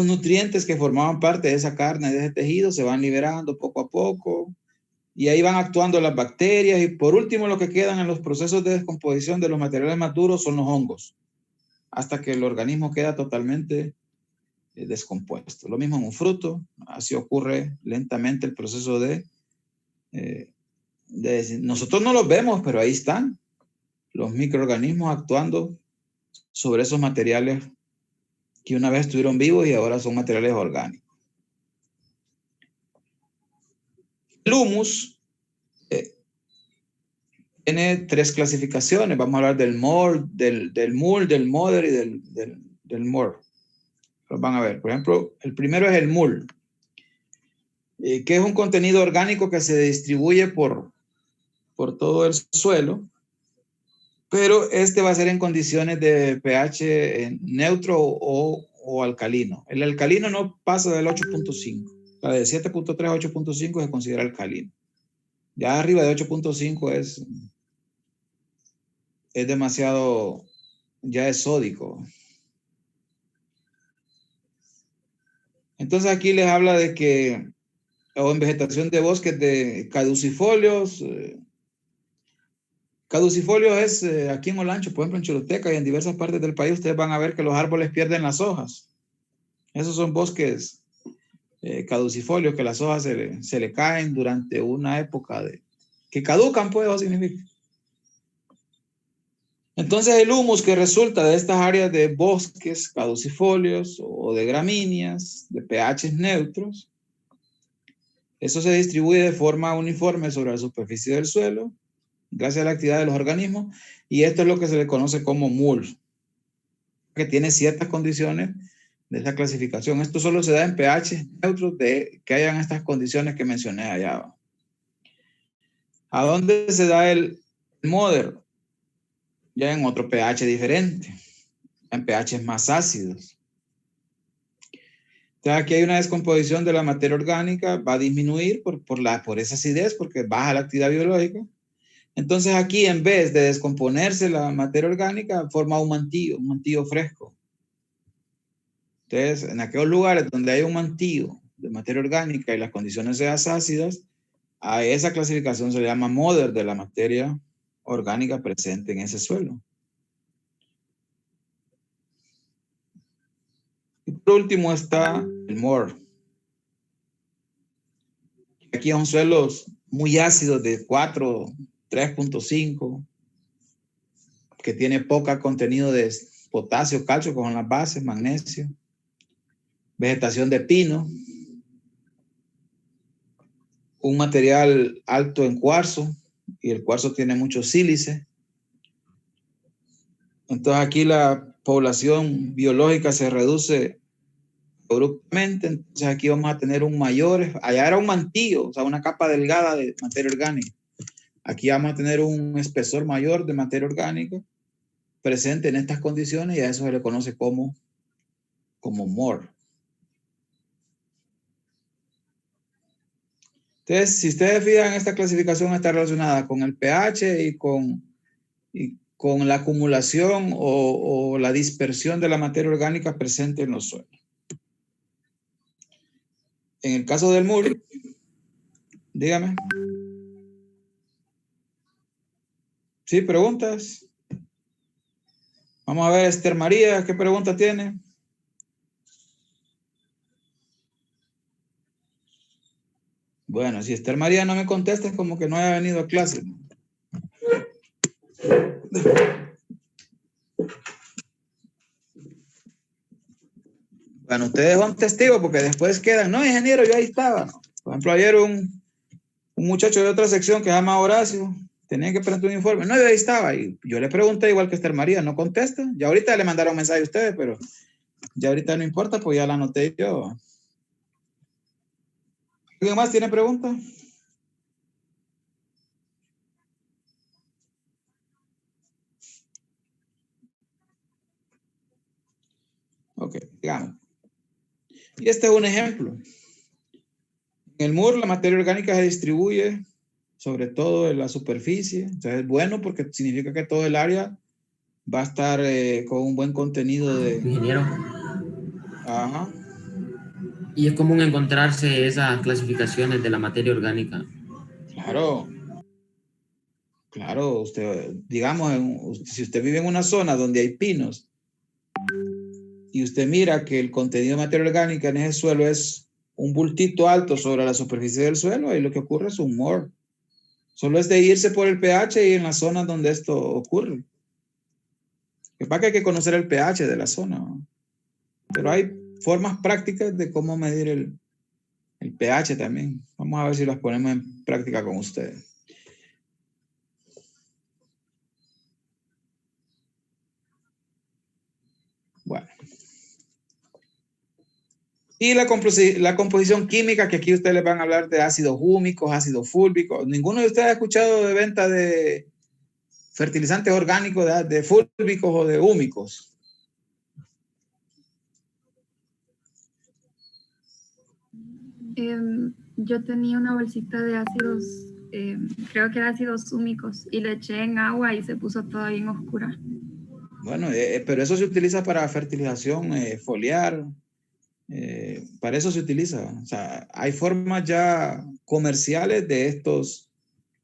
nutrientes que formaban parte de esa carne, de ese tejido, se van liberando poco a poco y ahí van actuando las bacterias y por último lo que quedan en los procesos de descomposición de los materiales más duros son los hongos, hasta que el organismo queda totalmente descompuesto. Lo mismo en un fruto, así ocurre lentamente el proceso nosotros no los vemos, pero ahí están los microorganismos actuando sobre esos materiales que una vez estuvieron vivos y ahora son materiales orgánicos. El humus tiene 3 clasificaciones. Vamos a hablar del MOR, del MUL, del MODER y del MOR. Los van a ver. Por ejemplo, el primero es el MUL, que es un contenido orgánico que se distribuye por todo el suelo, pero este va a ser en condiciones de pH neutro o alcalino. El alcalino no pasa del 8.5. La de 7.3 a 8.5 se considera alcalino. Ya arriba de 8.5 es demasiado, ya es sódico. Entonces aquí les habla de que, o en vegetación de bosques de caducifolios. Caducifolios es aquí en Olancho, por ejemplo en Choluteca y en diversas partes del país, ustedes van a ver que los árboles pierden las hojas. Esos son bosques caducifolios, que las hojas se le caen durante una época que caducan, pues, eso significa. Entonces el humus que resulta de estas áreas de bosques caducifolios o de gramíneas, de pH neutros, eso se distribuye de forma uniforme sobre la superficie del suelo, gracias a la actividad de los organismos, y esto es lo que se le conoce como MUL, que tiene ciertas condiciones de esa clasificación. Esto solo se da en pH neutros de que hayan estas condiciones que mencioné allá abajo. ¿A dónde se da el MODER? Ya en otro pH diferente, en pH más ácidos. Entonces aquí hay una descomposición de la materia orgánica, va a disminuir por esa acidez, porque baja la actividad biológica. Entonces aquí, en vez de descomponerse la materia orgánica, forma un mantillo fresco. Entonces, en aquellos lugares donde hay un mantillo de materia orgánica y las condiciones sean ácidas, a esa clasificación se le llama MODER de la materia orgánica presente en ese suelo. Y por último está el MOR. Aquí son suelos muy ácidos de 4, 3.5, que tiene poca contenido de potasio, calcio con las bases, magnesio. Vegetación de pino. Un material alto en cuarzo, y el cuarzo tiene mucho sílice. Entonces aquí la población biológica se reduce abruptamente, entonces aquí vamos a tener un mayor, allá era un mantillo, o sea, una capa delgada de materia orgánica. Aquí vamos a tener un espesor mayor de materia orgánica presente en estas condiciones, y a eso se le conoce como MOR. Entonces, si ustedes fijan, esta clasificación está relacionada con el pH y con la acumulación o la dispersión de la materia orgánica presente en los suelos. En el caso del MUL, dígame. ¿Sí? ¿Preguntas? Vamos a ver, Esther María, ¿qué pregunta tiene? Bueno, si Esther María no me contesta, es como que no haya venido a clase. Bueno, ustedes son testigos porque después quedan, no, ingeniero, yo ahí estaba. Por ejemplo, ayer un muchacho de otra sección que se llama Horacio tenía que presentar un informe. No, yo ahí estaba. Y yo le pregunté igual que Esther María, no contesta. Ya ahorita le mandaron un mensaje a ustedes, pero ya ahorita no importa, pues ya la anoté yo. ¿Alguien más tiene preguntas? Ok, digamos. Y este es un ejemplo. En el MUR la materia orgánica se distribuye sobre todo en la superficie. Entonces es bueno porque significa que todo el área va a estar con un buen contenido de... Ingeniero. Ajá. Y es común encontrarse esas clasificaciones de la materia orgánica. Claro. Claro, usted, digamos, si usted vive en una zona donde hay pinos y usted mira que el contenido de materia orgánica en ese suelo es un bultito alto sobre la superficie del suelo, ahí lo que ocurre es un MOR. Solo es de irse por el pH y en las zonas donde esto ocurre. Que para que hay que conocer el pH de la zona, ¿no? Pero hay formas prácticas de cómo medir el pH también. Vamos a ver si las ponemos en práctica con ustedes. Bueno. Y la composición química, que aquí ustedes les van a hablar de ácidos húmicos, ácidos fúlvicos. ¿Ninguno de ustedes ha escuchado de venta de fertilizantes orgánicos de fúlvicos o de húmicos? Yo tenía una bolsita de ácidos, creo que era ácidos húmicos, y le eché en agua y se puso toda bien oscura. Bueno, pero eso se utiliza para fertilización foliar. Para eso se utiliza. O sea, hay formas ya comerciales de estos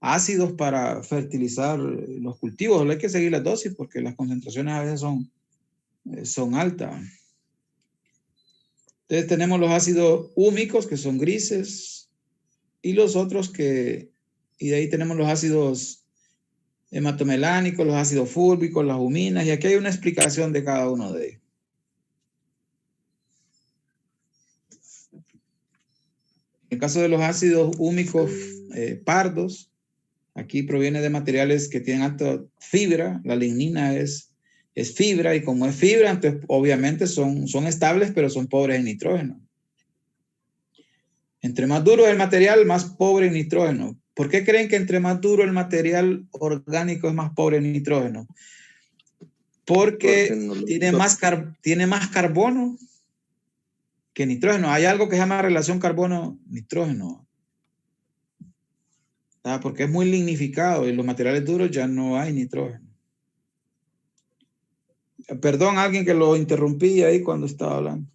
ácidos para fertilizar los cultivos. Solo hay que seguir las dosis porque las concentraciones a veces son altas. Entonces tenemos los ácidos húmicos, que son grises, y los otros y de ahí tenemos los ácidos hematomelánicos, los ácidos fúlvicos, las huminas, y aquí hay una explicación de cada uno de ellos. En el caso de los ácidos húmicos pardos, aquí proviene de materiales que tienen alta fibra. La lignina es fibra, y como es fibra, entonces obviamente son estables, pero son pobres en nitrógeno. Entre más duro el material, más pobre en nitrógeno. ¿Por qué creen que entre más duro el material orgánico es más pobre en nitrógeno? Porque tiene más carbono que nitrógeno. Hay algo que se llama relación carbono-nitrógeno. Porque es muy lignificado y en los materiales duros ya no hay nitrógeno. Perdón a alguien que lo interrumpí ahí cuando estaba hablando.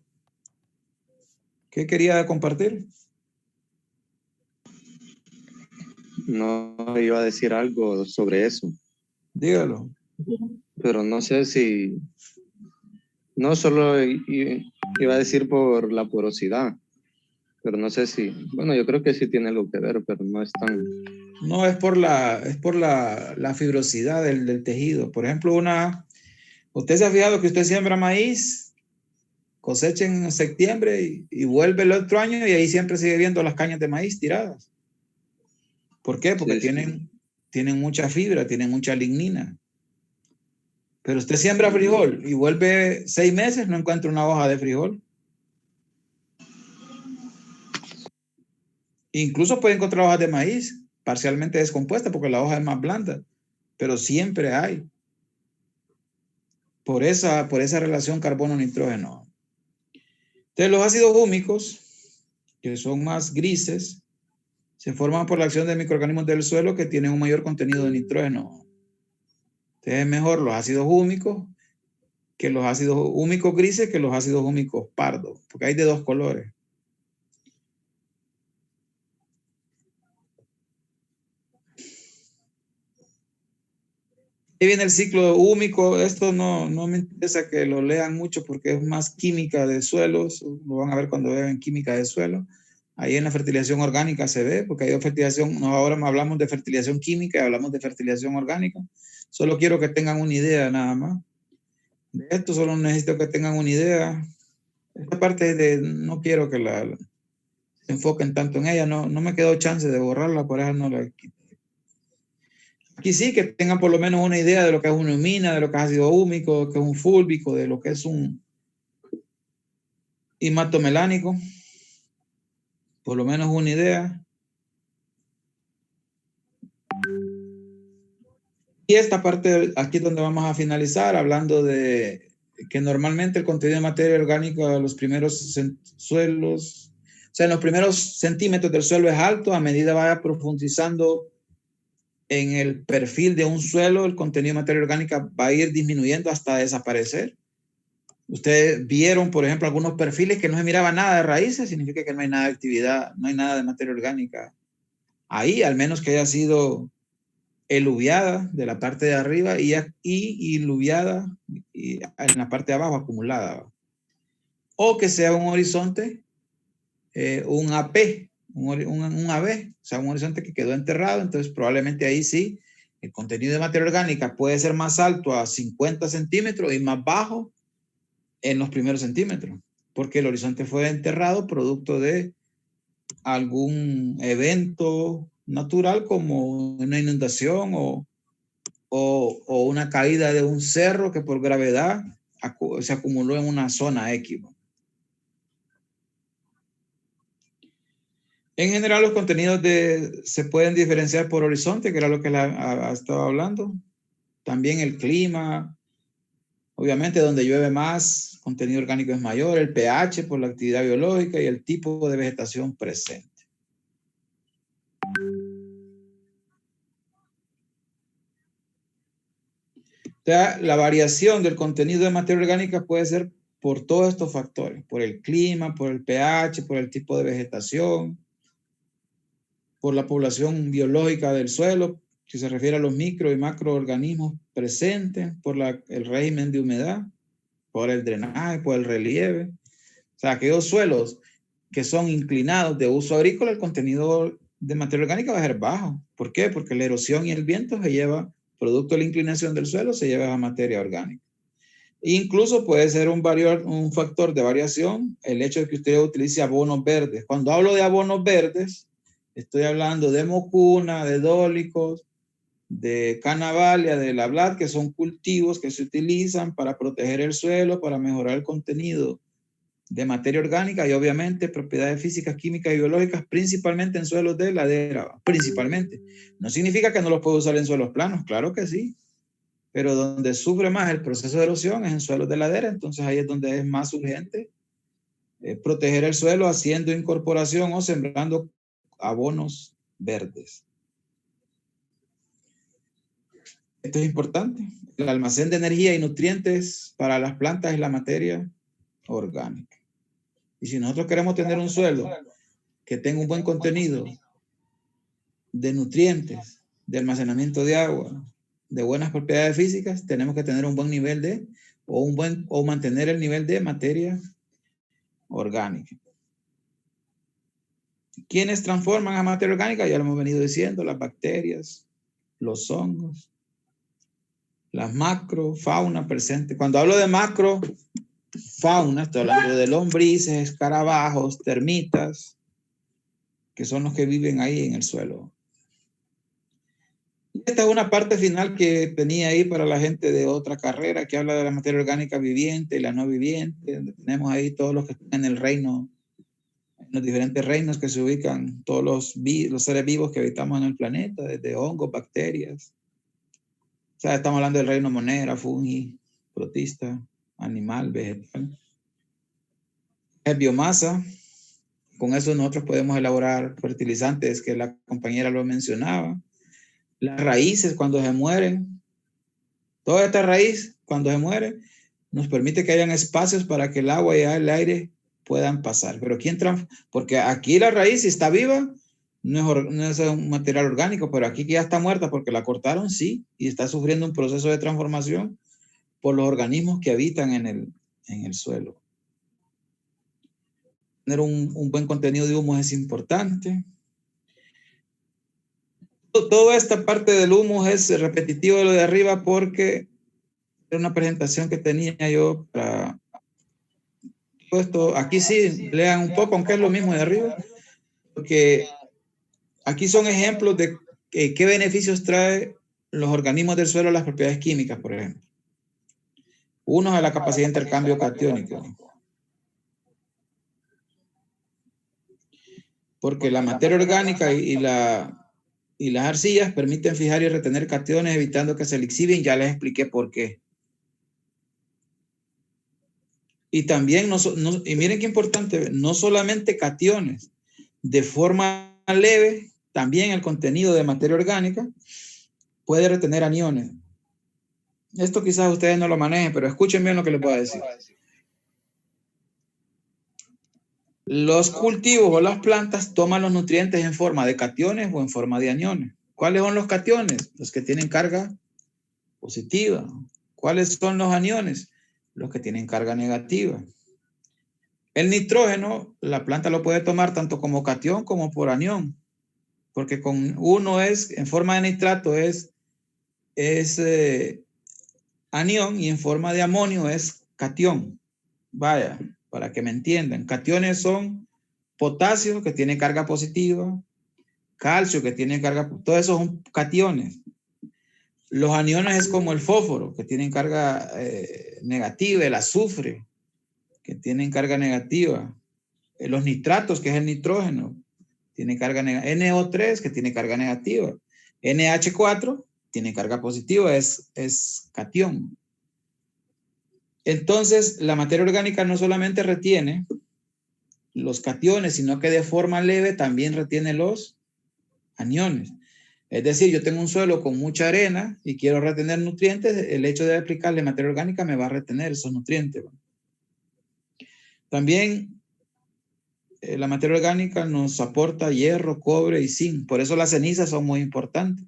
¿Qué quería compartir? No, iba a decir algo sobre eso. Dígalo. Pero no sé si... No solo iba a decir por la porosidad, pero no sé si... Bueno, yo creo que sí tiene algo que ver, pero no es tan... No, es por la fibrosidad del tejido. Por ejemplo, usted se ha fijado que usted siembra maíz, cosecha en septiembre y vuelve el otro año y ahí siempre sigue viendo las cañas de maíz tiradas. ¿Por qué? Porque tienen mucha fibra, tienen mucha lignina. Pero usted siembra frijol y vuelve 6 meses, no encuentra una hoja de frijol. Incluso puede encontrar hojas de maíz parcialmente descompuestas porque la hoja es más blanda, pero siempre hay. Por esa relación carbono-nitrógeno. Entonces los ácidos húmicos, que son más grises, se forman por la acción de microorganismos del suelo que tienen un mayor contenido de nitrógeno. Entonces es mejor los ácidos húmicos que los ácidos húmicos grises que los ácidos húmicos pardos, porque hay de 2 colores. Ahí viene el ciclo húmico. Esto no me interesa que lo lean mucho porque es más química de suelos. Lo van a ver cuando vean química de suelo. Ahí en la fertilización orgánica se ve, porque hay fertilización, ahora hablamos de fertilización química y hablamos de fertilización orgánica. Solo quiero que tengan una idea nada más. De esto solo necesito que tengan una idea. Esta parte no quiero que se enfoquen tanto en ella. No me quedó chance de borrarla, por eso no la quité. Aquí sí que tengan por lo menos una idea de lo que es una humina, de lo que es ácido húmico, de lo que es un fúlvico, de lo que es un hematomelánico. Por lo menos una idea. Y esta parte aquí es donde vamos a finalizar, hablando de que normalmente el contenido de materia orgánica en los primeros suelos, o sea, en los primeros centímetros del suelo es alto. A medida vaya profundizando en el perfil de un suelo, el contenido de materia orgánica va a ir disminuyendo hasta desaparecer. Ustedes vieron, por ejemplo, algunos perfiles que no se miraba nada de raíces, significa que no hay nada de actividad, no hay nada de materia orgánica ahí, al menos que haya sido eluviada de la parte de arriba y iluviada en la parte de abajo, acumulada. O que sea un horizonte, un AP, un AB, o sea, un horizonte que quedó enterrado. Entonces probablemente ahí sí el contenido de materia orgánica puede ser más alto a 50 centímetros y más bajo en los primeros centímetros, porque el horizonte fue enterrado producto de algún evento natural como una inundación o una caída de un cerro que por gravedad se acumuló en una zona X. En general, los contenidos se pueden diferenciar por horizonte, que era lo que ha estado hablando. También el clima, obviamente donde llueve más, contenido orgánico es mayor, el pH por la actividad biológica y el tipo de vegetación presente. O sea, la variación del contenido de materia orgánica puede ser por todos estos factores, por el clima, por el pH, por el tipo de vegetación, por la población biológica del suelo, que se refiere a los micro y macroorganismos presentes, por el régimen de humedad, por el drenaje, por el relieve. O sea, aquellos suelos que son inclinados de uso agrícola, el contenido de materia orgánica va a ser bajo. ¿Por qué? Porque la erosión y el viento se lleva, producto de la inclinación del suelo, se lleva esa materia orgánica. Incluso puede ser un factor de variación el hecho de que usted utilice abonos verdes. Cuando hablo de abonos verdes, estoy hablando de mocuna, de dólicos, de canavalia, de lablat, que son cultivos que se utilizan para proteger el suelo, para mejorar el contenido de materia orgánica y obviamente propiedades físicas, químicas y biológicas, principalmente en suelos de ladera, principalmente. No significa que no los puedo usar en suelos planos, claro que sí, pero donde sufre más el proceso de erosión es en suelos de ladera, entonces ahí es donde es más urgente proteger el suelo haciendo incorporación o sembrando abonos verdes. Esto es importante. El almacén de energía y nutrientes para las plantas es la materia orgánica. Y si nosotros queremos tener un suelo que tenga un buen contenido de nutrientes, de almacenamiento de agua, de buenas propiedades físicas, tenemos que tener un buen nivel o mantener el nivel de materia orgánica. ¿Quiénes transforman a materia orgánica? Ya lo hemos venido diciendo, las bacterias, los hongos, las macrofauna presentes. Cuando hablo de macrofauna, estoy hablando de lombrices, escarabajos, termitas, que son los que viven ahí en el suelo. Y esta es una parte final que tenía ahí para la gente de otra carrera, que habla de la materia orgánica viviente y la no viviente, donde tenemos ahí todos los que están en el reino, en los diferentes reinos que se ubican, todos los seres vivos que habitamos en el planeta, desde hongos, bacterias. O sea, estamos hablando del reino monera, fungi, protista, animal, vegetal. Es biomasa. Con eso nosotros podemos elaborar fertilizantes, que la compañera lo mencionaba. Las raíces cuando se mueren. Toda esta raíz cuando se muere nos permite que hayan espacios para que el agua y el aire puedan pasar. Pero porque aquí la raíz, si está viva, no es un material orgánico, pero aquí que ya está muerta porque la cortaron, sí, y está sufriendo un proceso de transformación por los organismos que habitan en el suelo. Tener un buen contenido de humus es importante. Toda esta parte del humus es repetitivo de lo de arriba porque era una presentación que tenía yo para esto. Aquí sí, lean un poco, aunque es lo mismo de arriba, porque aquí son ejemplos de qué beneficios trae los organismos del suelo a las propiedades químicas, por ejemplo. Uno es la capacidad de intercambio catiónico. Porque la materia orgánica y las arcillas permiten fijar y retener cationes evitando que se lixiven. Ya les expliqué por qué. Y también, y miren qué importante, no solamente cationes, de forma leve, también el contenido de materia orgánica puede retener aniones. Esto quizás ustedes no lo manejen, pero escuchen bien lo que les voy a decir. Los cultivos o las plantas toman los nutrientes en forma de cationes o en forma de aniones. ¿Cuáles son los cationes? Los que tienen carga positiva. ¿Cuáles son los aniones? Los que tienen carga negativa. El nitrógeno, la planta lo puede tomar tanto como catión como por anión, porque con uno es, en forma de nitrato es anión y en forma de amonio es catión. Vaya, para que me entiendan. Cationes son potasio, que tiene carga positiva, calcio, que tiene carga, todo eso son cationes. Los aniones es como el fósforo, que tienen carga negativa, el azufre, que tienen carga negativa. Los nitratos, que es el nitrógeno, tiene carga negativa. NO3, que tiene carga negativa. NH4, tiene carga positiva, es catión. Entonces, la materia orgánica no solamente retiene los cationes, sino que de forma leve también retiene los aniones. Es decir, yo tengo un suelo con mucha arena y quiero retener nutrientes, el hecho de aplicarle materia orgánica me va a retener esos nutrientes. También la materia orgánica nos aporta hierro, cobre y zinc. Por eso las cenizas son muy importantes.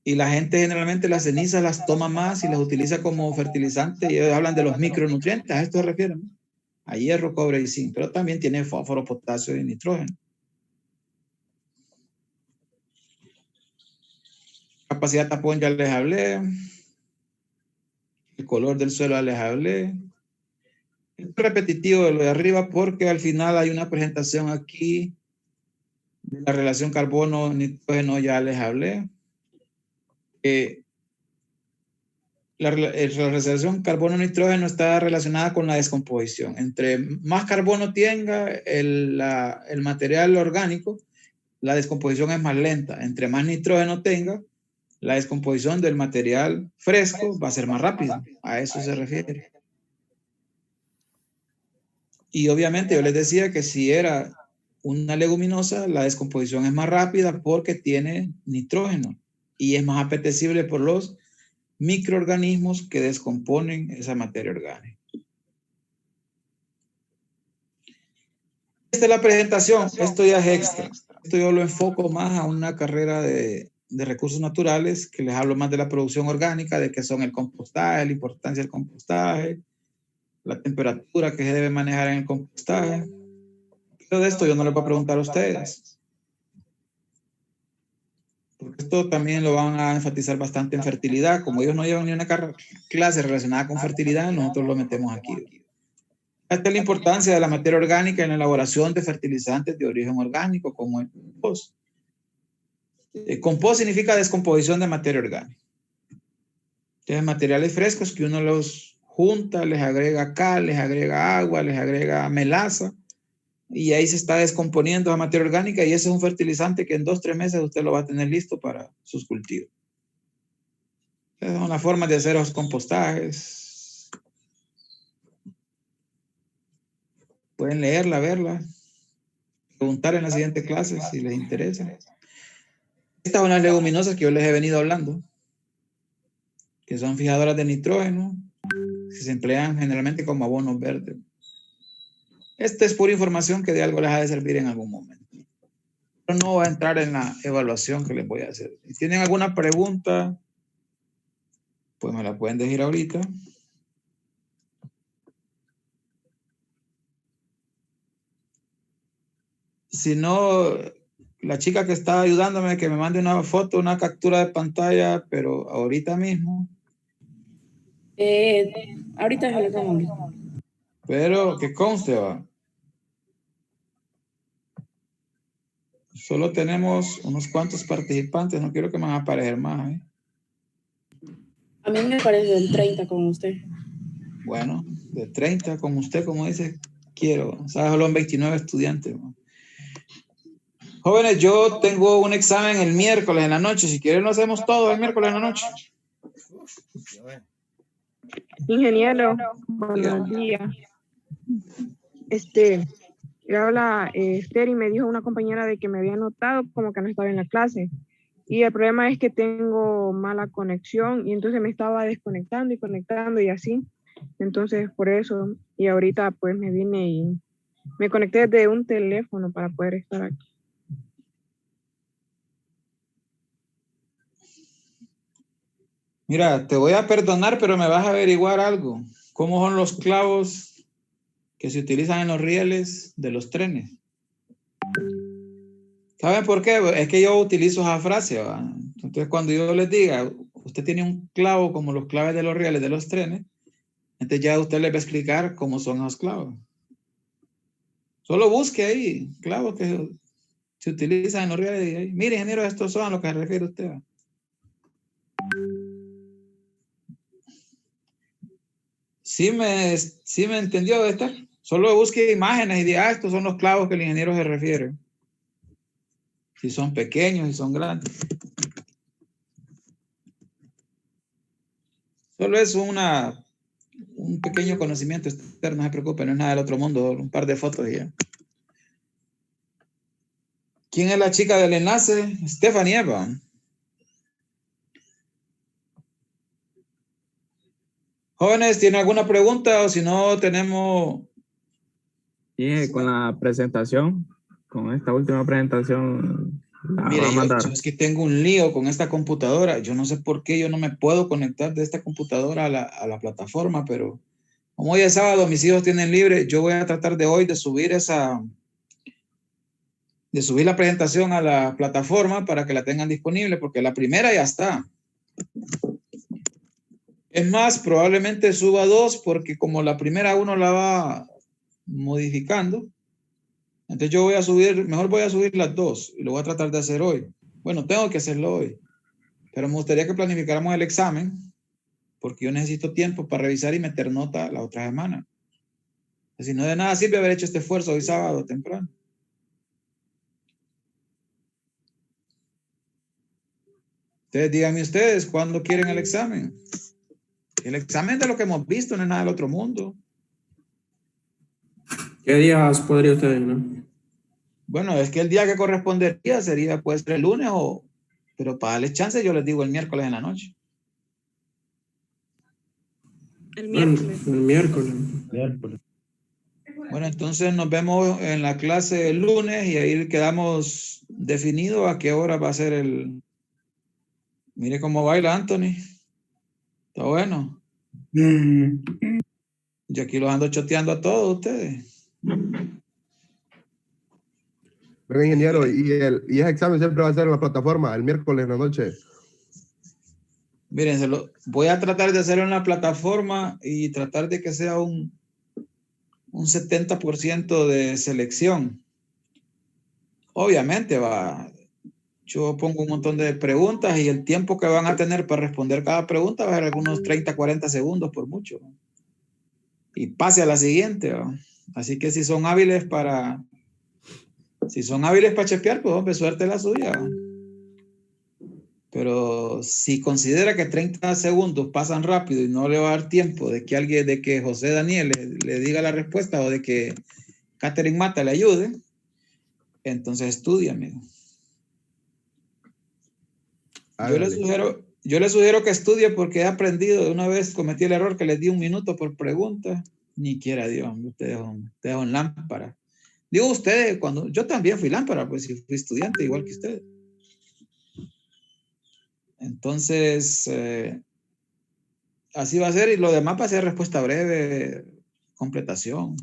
Y la gente generalmente las cenizas las toma más y las utiliza como fertilizante. Y ellos hablan de los micronutrientes, a esto se refieren, ¿no? A hierro, cobre y zinc. Pero también tiene fósforo, potasio y nitrógeno. Capacidad tapón ya les hablé. El color del suelo ya les hablé. Es repetitivo de lo de arriba porque al final hay una presentación aquí de la relación carbono-nitrógeno, ya les hablé. La relación carbono-nitrógeno está relacionada con la descomposición. Entre más carbono tenga el material orgánico, la descomposición es más lenta. Entre más nitrógeno tenga, la descomposición del material fresco va a ser más rápida. A eso se refiere. Y obviamente yo les decía que si era una leguminosa, la descomposición es más rápida porque tiene nitrógeno y es más apetecible por los microorganismos que descomponen esa materia orgánica. Esta es la presentación. Esto ya es extra. Esto yo lo enfoco más a una carrera de recursos naturales, que les hablo más de la producción orgánica, de qué son el compostaje, la importancia del compostaje, la temperatura que se debe manejar en el compostaje. Pero de esto yo no les voy a preguntar a ustedes, porque esto también lo van a enfatizar bastante en fertilidad. Como ellos no llevan ni una clase relacionada con fertilidad, nosotros lo metemos aquí. Esta es la importancia de la materia orgánica en la elaboración de fertilizantes de origen orgánico, como el compost. Compost significa descomposición de materia orgánica. Entonces, materiales frescos que uno los junta, les agrega cal, les agrega agua, les agrega melaza, y ahí se está descomponiendo la materia orgánica, y ese es un fertilizante que en 2 o 3 meses usted lo va a tener listo para sus cultivos. Esas son las formas de hacer los compostajes. Pueden leerla, verla, preguntar en la siguiente clase si les interesa. Estas son las leguminosas que yo les he venido hablando, que son fijadoras de nitrógeno, que se emplean generalmente como abonos verdes. Esta es pura información que de algo les ha de servir en algún momento. Pero no va a entrar en la evaluación que les voy a hacer. Si tienen alguna pregunta, pues me la pueden decir ahorita. Si no, la chica que está ayudándome, que me mande una foto, una captura de pantalla, pero ahorita mismo. Ahorita se lo tomo. Pero que conste, va. Solo tenemos unos cuantos participantes, no quiero que me van a aparecer más, ¿eh? A mí me parece el 30 con usted. Bueno, de 30 con usted, como dice, quiero. O sea, solo 29 estudiantes, ¿no? Jóvenes, yo tengo un examen el miércoles en la noche. Si quieren, lo hacemos todo el miércoles en la noche. Ingeniero, buenos días. Le habla Esther y me dijo una compañera de que me había notado como que no estaba en la clase. Y el problema es que tengo mala conexión y entonces me estaba desconectando y conectando y así. Entonces, por eso, y ahorita pues me vine y me conecté desde un teléfono para poder estar aquí. Mira, te voy a perdonar, pero me vas a averiguar algo. ¿Cómo son los clavos que se utilizan en los rieles de los trenes? ¿Saben por qué? Es que yo utilizo esa frase, ¿va? Entonces, cuando yo les diga, usted tiene un clavo como los claves de los rieles de los trenes, entonces ya usted les va a explicar cómo son esos clavos. Solo busque ahí clavos que se utilizan en los rieles. Y ahí, mire, ingeniero, estos son a los que se refiere usted, ¿va? Sí me entendió esta. Solo busque imágenes y diga, estos son los clavos que el ingeniero se refiere. Si son pequeños, si son grandes. Solo es un pequeño conocimiento externo, no se preocupe, no es nada del otro mundo, un par de fotos y ya. ¿Quién es la chica del enlace? Stephanie Eva. Jóvenes, ¿tienen alguna pregunta? O si no, tenemos Y con la presentación, con esta última presentación, la Mire, va a mandar. yo es que tengo un lío con esta computadora. Yo no sé por qué yo no me puedo conectar de esta computadora a la plataforma, pero como hoy es sábado, mis hijos tienen libre, yo voy a tratar de hoy de subir la presentación a la plataforma para que la tengan disponible, porque la primera ya está. Es más, probablemente suba 2, porque como la primera uno la va modificando, entonces yo voy a subir, mejor voy a subir las 2 y lo voy a tratar de hacer hoy. Bueno, tengo que hacerlo hoy, pero me gustaría que planificáramos el examen, porque yo necesito tiempo para revisar y meter nota la otra semana. Si no, de nada sirve haber hecho este esfuerzo hoy sábado temprano. Ustedes díganme ustedes, ¿cuándo quieren el examen? El examen de lo que hemos visto, no es nada del otro mundo. ¿Qué días podría usted, no? Bueno, es que el día que correspondería sería, puede ser el lunes, pero para darles chance yo les digo el miércoles en la noche. El miércoles. El miércoles. Bueno, entonces nos vemos en la clase el lunes y ahí quedamos definido a qué hora va a ser el... Mire cómo baila Anthony. Está bueno. Yo aquí los ando choteando a todos ustedes. Venga, ingeniero, y ese examen siempre va a ser en la plataforma, el miércoles en la noche. Miren, voy a tratar de hacerlo en la plataforma y tratar de que sea un 70% de selección. Obviamente yo pongo un montón de preguntas y el tiempo que van a tener para responder cada pregunta va a ser algunos 30, 40 segundos por mucho. Y pase a la siguiente. Así que si son hábiles para chepear, pues hombre, suerte la suya. Pero si considera que 30 segundos pasan rápido y no le va a dar tiempo de que José Daniel le diga la respuesta o de que Catherine Mata le ayude, entonces estudie, amigo. Yo le sugiero que estudie porque he aprendido. Una vez cometí el error que les di 1 minuto por pregunta. Ni quiera Dios, ustedes son lámpara. Digo ustedes, yo también fui lámpara, pues fui estudiante igual que ustedes. Entonces, así va a ser y lo demás va a ser respuesta breve, completación.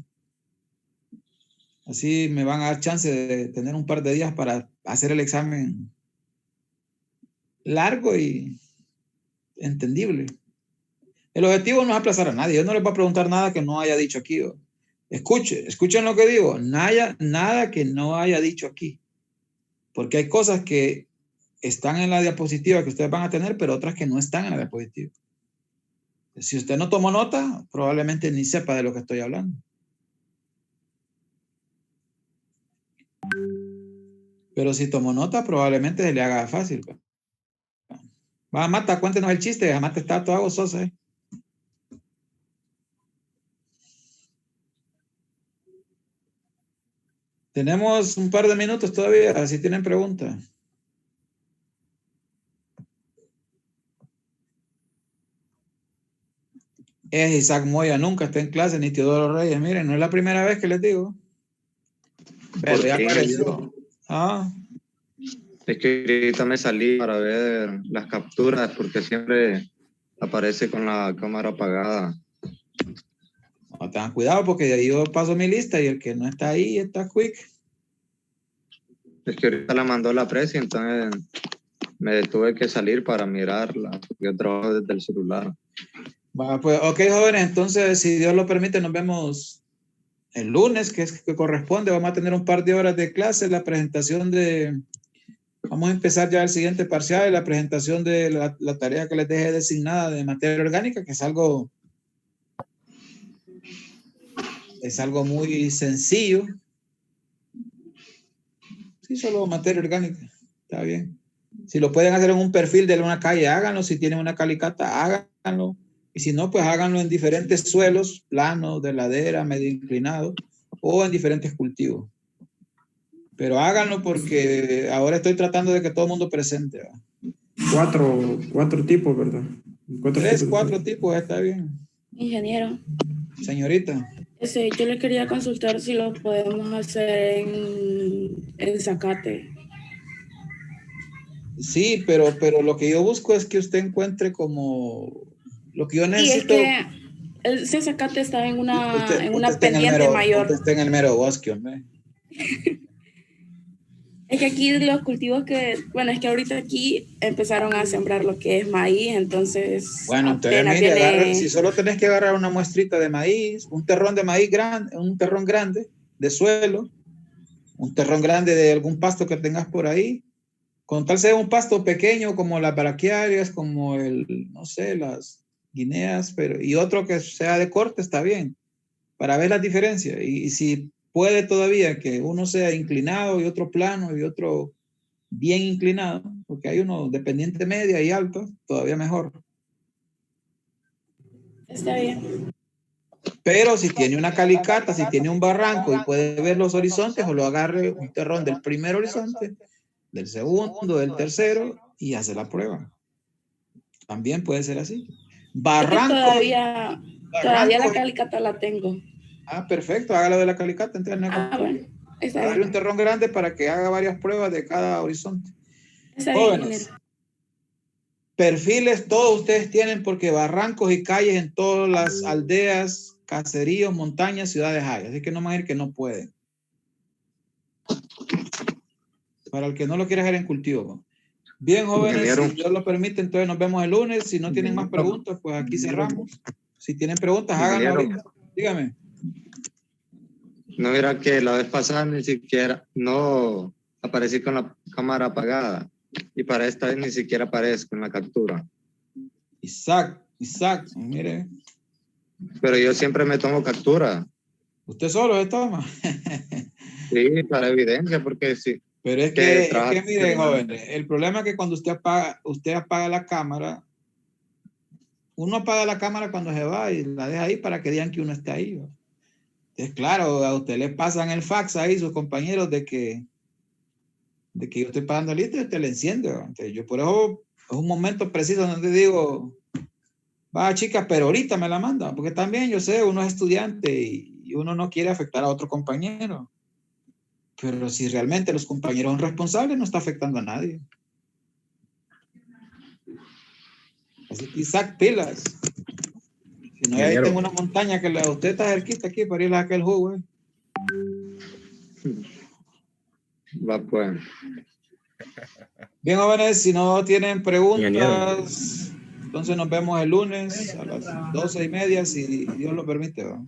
Así me van a dar chance de tener un par de días para hacer el examen largo y entendible. El objetivo no es aplazar a nadie. Yo no les voy a preguntar nada que no haya dicho aquí. Escuchen lo que digo. Nada que no haya dicho aquí. Porque hay cosas que están en la diapositiva que ustedes van a tener, pero otras que no están en la diapositiva. Si usted no tomó nota, probablemente ni sepa de lo que estoy hablando. Pero si tomó nota, probablemente se le haga fácil. Va, Mata, cuéntenos el chiste. Mata está todo gozoso. Tenemos un par de minutos todavía, si tienen preguntas. Es Isaac Moya, nunca está en clase, ni Teodoro Reyes. Miren, no es la primera vez que les digo. Pero ya apareció. Es que ahorita me salí para ver las capturas porque siempre aparece con la cámara apagada. No, tengan cuidado porque yo paso mi lista y el que no está ahí está quick. Es que ahorita la mandó la presa, entonces me tuve que salir para mirarla porque yo trabajo desde el celular. Va, pues, ok, jóvenes, entonces si Dios lo permite nos vemos el lunes, que es que corresponde. Vamos a tener un par de horas de clase, la presentación vamos a empezar ya el siguiente parcial, la presentación de la tarea que les dejé designada de materia orgánica, que es algo muy sencillo. Sí, solo materia orgánica, está bien. Si lo pueden hacer en un perfil de una calle, háganlo. Si tienen una calicata, háganlo. Y si no, pues háganlo en diferentes suelos, planos, de ladera, medio inclinado, o en diferentes cultivos. Pero háganlo porque ahora estoy tratando de que todo el mundo presente. Cuatro tipos, ¿verdad? 4 tipos, está bien. Ingeniero. Señorita. Yo le quería consultar si lo podemos hacer en zacate. Sí, pero lo que yo busco es que usted encuentre como lo que yo Y es necesito. que ese zacate está en una Usted está en el pendiente mayor. Usted está en el mero bosque, hombre. Es que aquí los cultivos bueno, es que ahorita aquí empezaron a sembrar lo que es maíz, entonces Bueno, entonces apenas mire, viene... si solo tenés que agarrar una muestrita de maíz, un terrón de maíz grande, un terrón grande de suelo, un terrón grande de algún pasto que tengas por ahí, con tal sea un pasto pequeño como las braquiarias, como no sé, las guineas, y otro que sea de corte está bien, para ver la diferencia. Y si puede todavía que uno sea inclinado y otro plano y otro bien inclinado, porque hay uno dependiente media y alto, todavía mejor. Está bien. Pero si tiene una calicata, si tiene un barranco y puede ver los horizontes, o lo agarre un terrón del primer horizonte, del segundo, del tercero, y hace la prueba. También puede ser así. Barranco. Todavía la calicata la tengo. Ah, perfecto, hágalo de la calicata. Bueno, está agarre bien. un terrón grande para que haga varias pruebas de cada horizonte. Está Jóvenes, bien. perfiles todos ustedes tienen, porque barrancos y calles en todas las aldeas, caseríos, montañas, ciudades hay. Así que no van a ir que no pueden. Para el que no lo quiera hacer en cultivo. Bien, jóvenes, si Dios lo permite, entonces nos vemos el lunes. Si no tienen más preguntas, pues aquí cerramos. Si tienen preguntas, háganlo ahorita. Dígame. No era que la vez pasada ni siquiera, no aparecí con la cámara apagada, y para esta vez ni siquiera aparezco en la captura. Isaac, mire. Pero yo siempre me tomo captura. ¿Usted solo se toma? Sí, para evidencia, porque sí. Pero es que mire, jóvenes, el problema es que cuando usted apaga la cámara, uno apaga la cámara cuando se va y la deja ahí para que digan que uno está ahí, ¿no? Entonces, claro, a usted le pasan el fax ahí sus compañeros de que yo estoy pagando lista y usted le enciende, ¿no? Entonces, yo por eso es un momento preciso donde digo, va chica, pero ahorita me la manda, porque también yo sé, uno es estudiante y uno no quiere afectar a otro compañero. Pero si realmente los compañeros son responsables, no está afectando a nadie. Así que Isaac, pilas. Si no, ahí tengo una montaña que usted está cerquita aquí para ir a aquel jugo. Va pues. Bien, jóvenes, si no tienen preguntas, entonces nos vemos el lunes a las 12:30, si Dios lo permite, ¿no?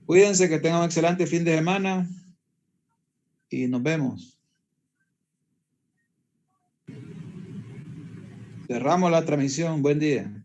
Cuídense, que tengan un excelente fin de semana y nos vemos. Cerramos la transmisión. Buen día.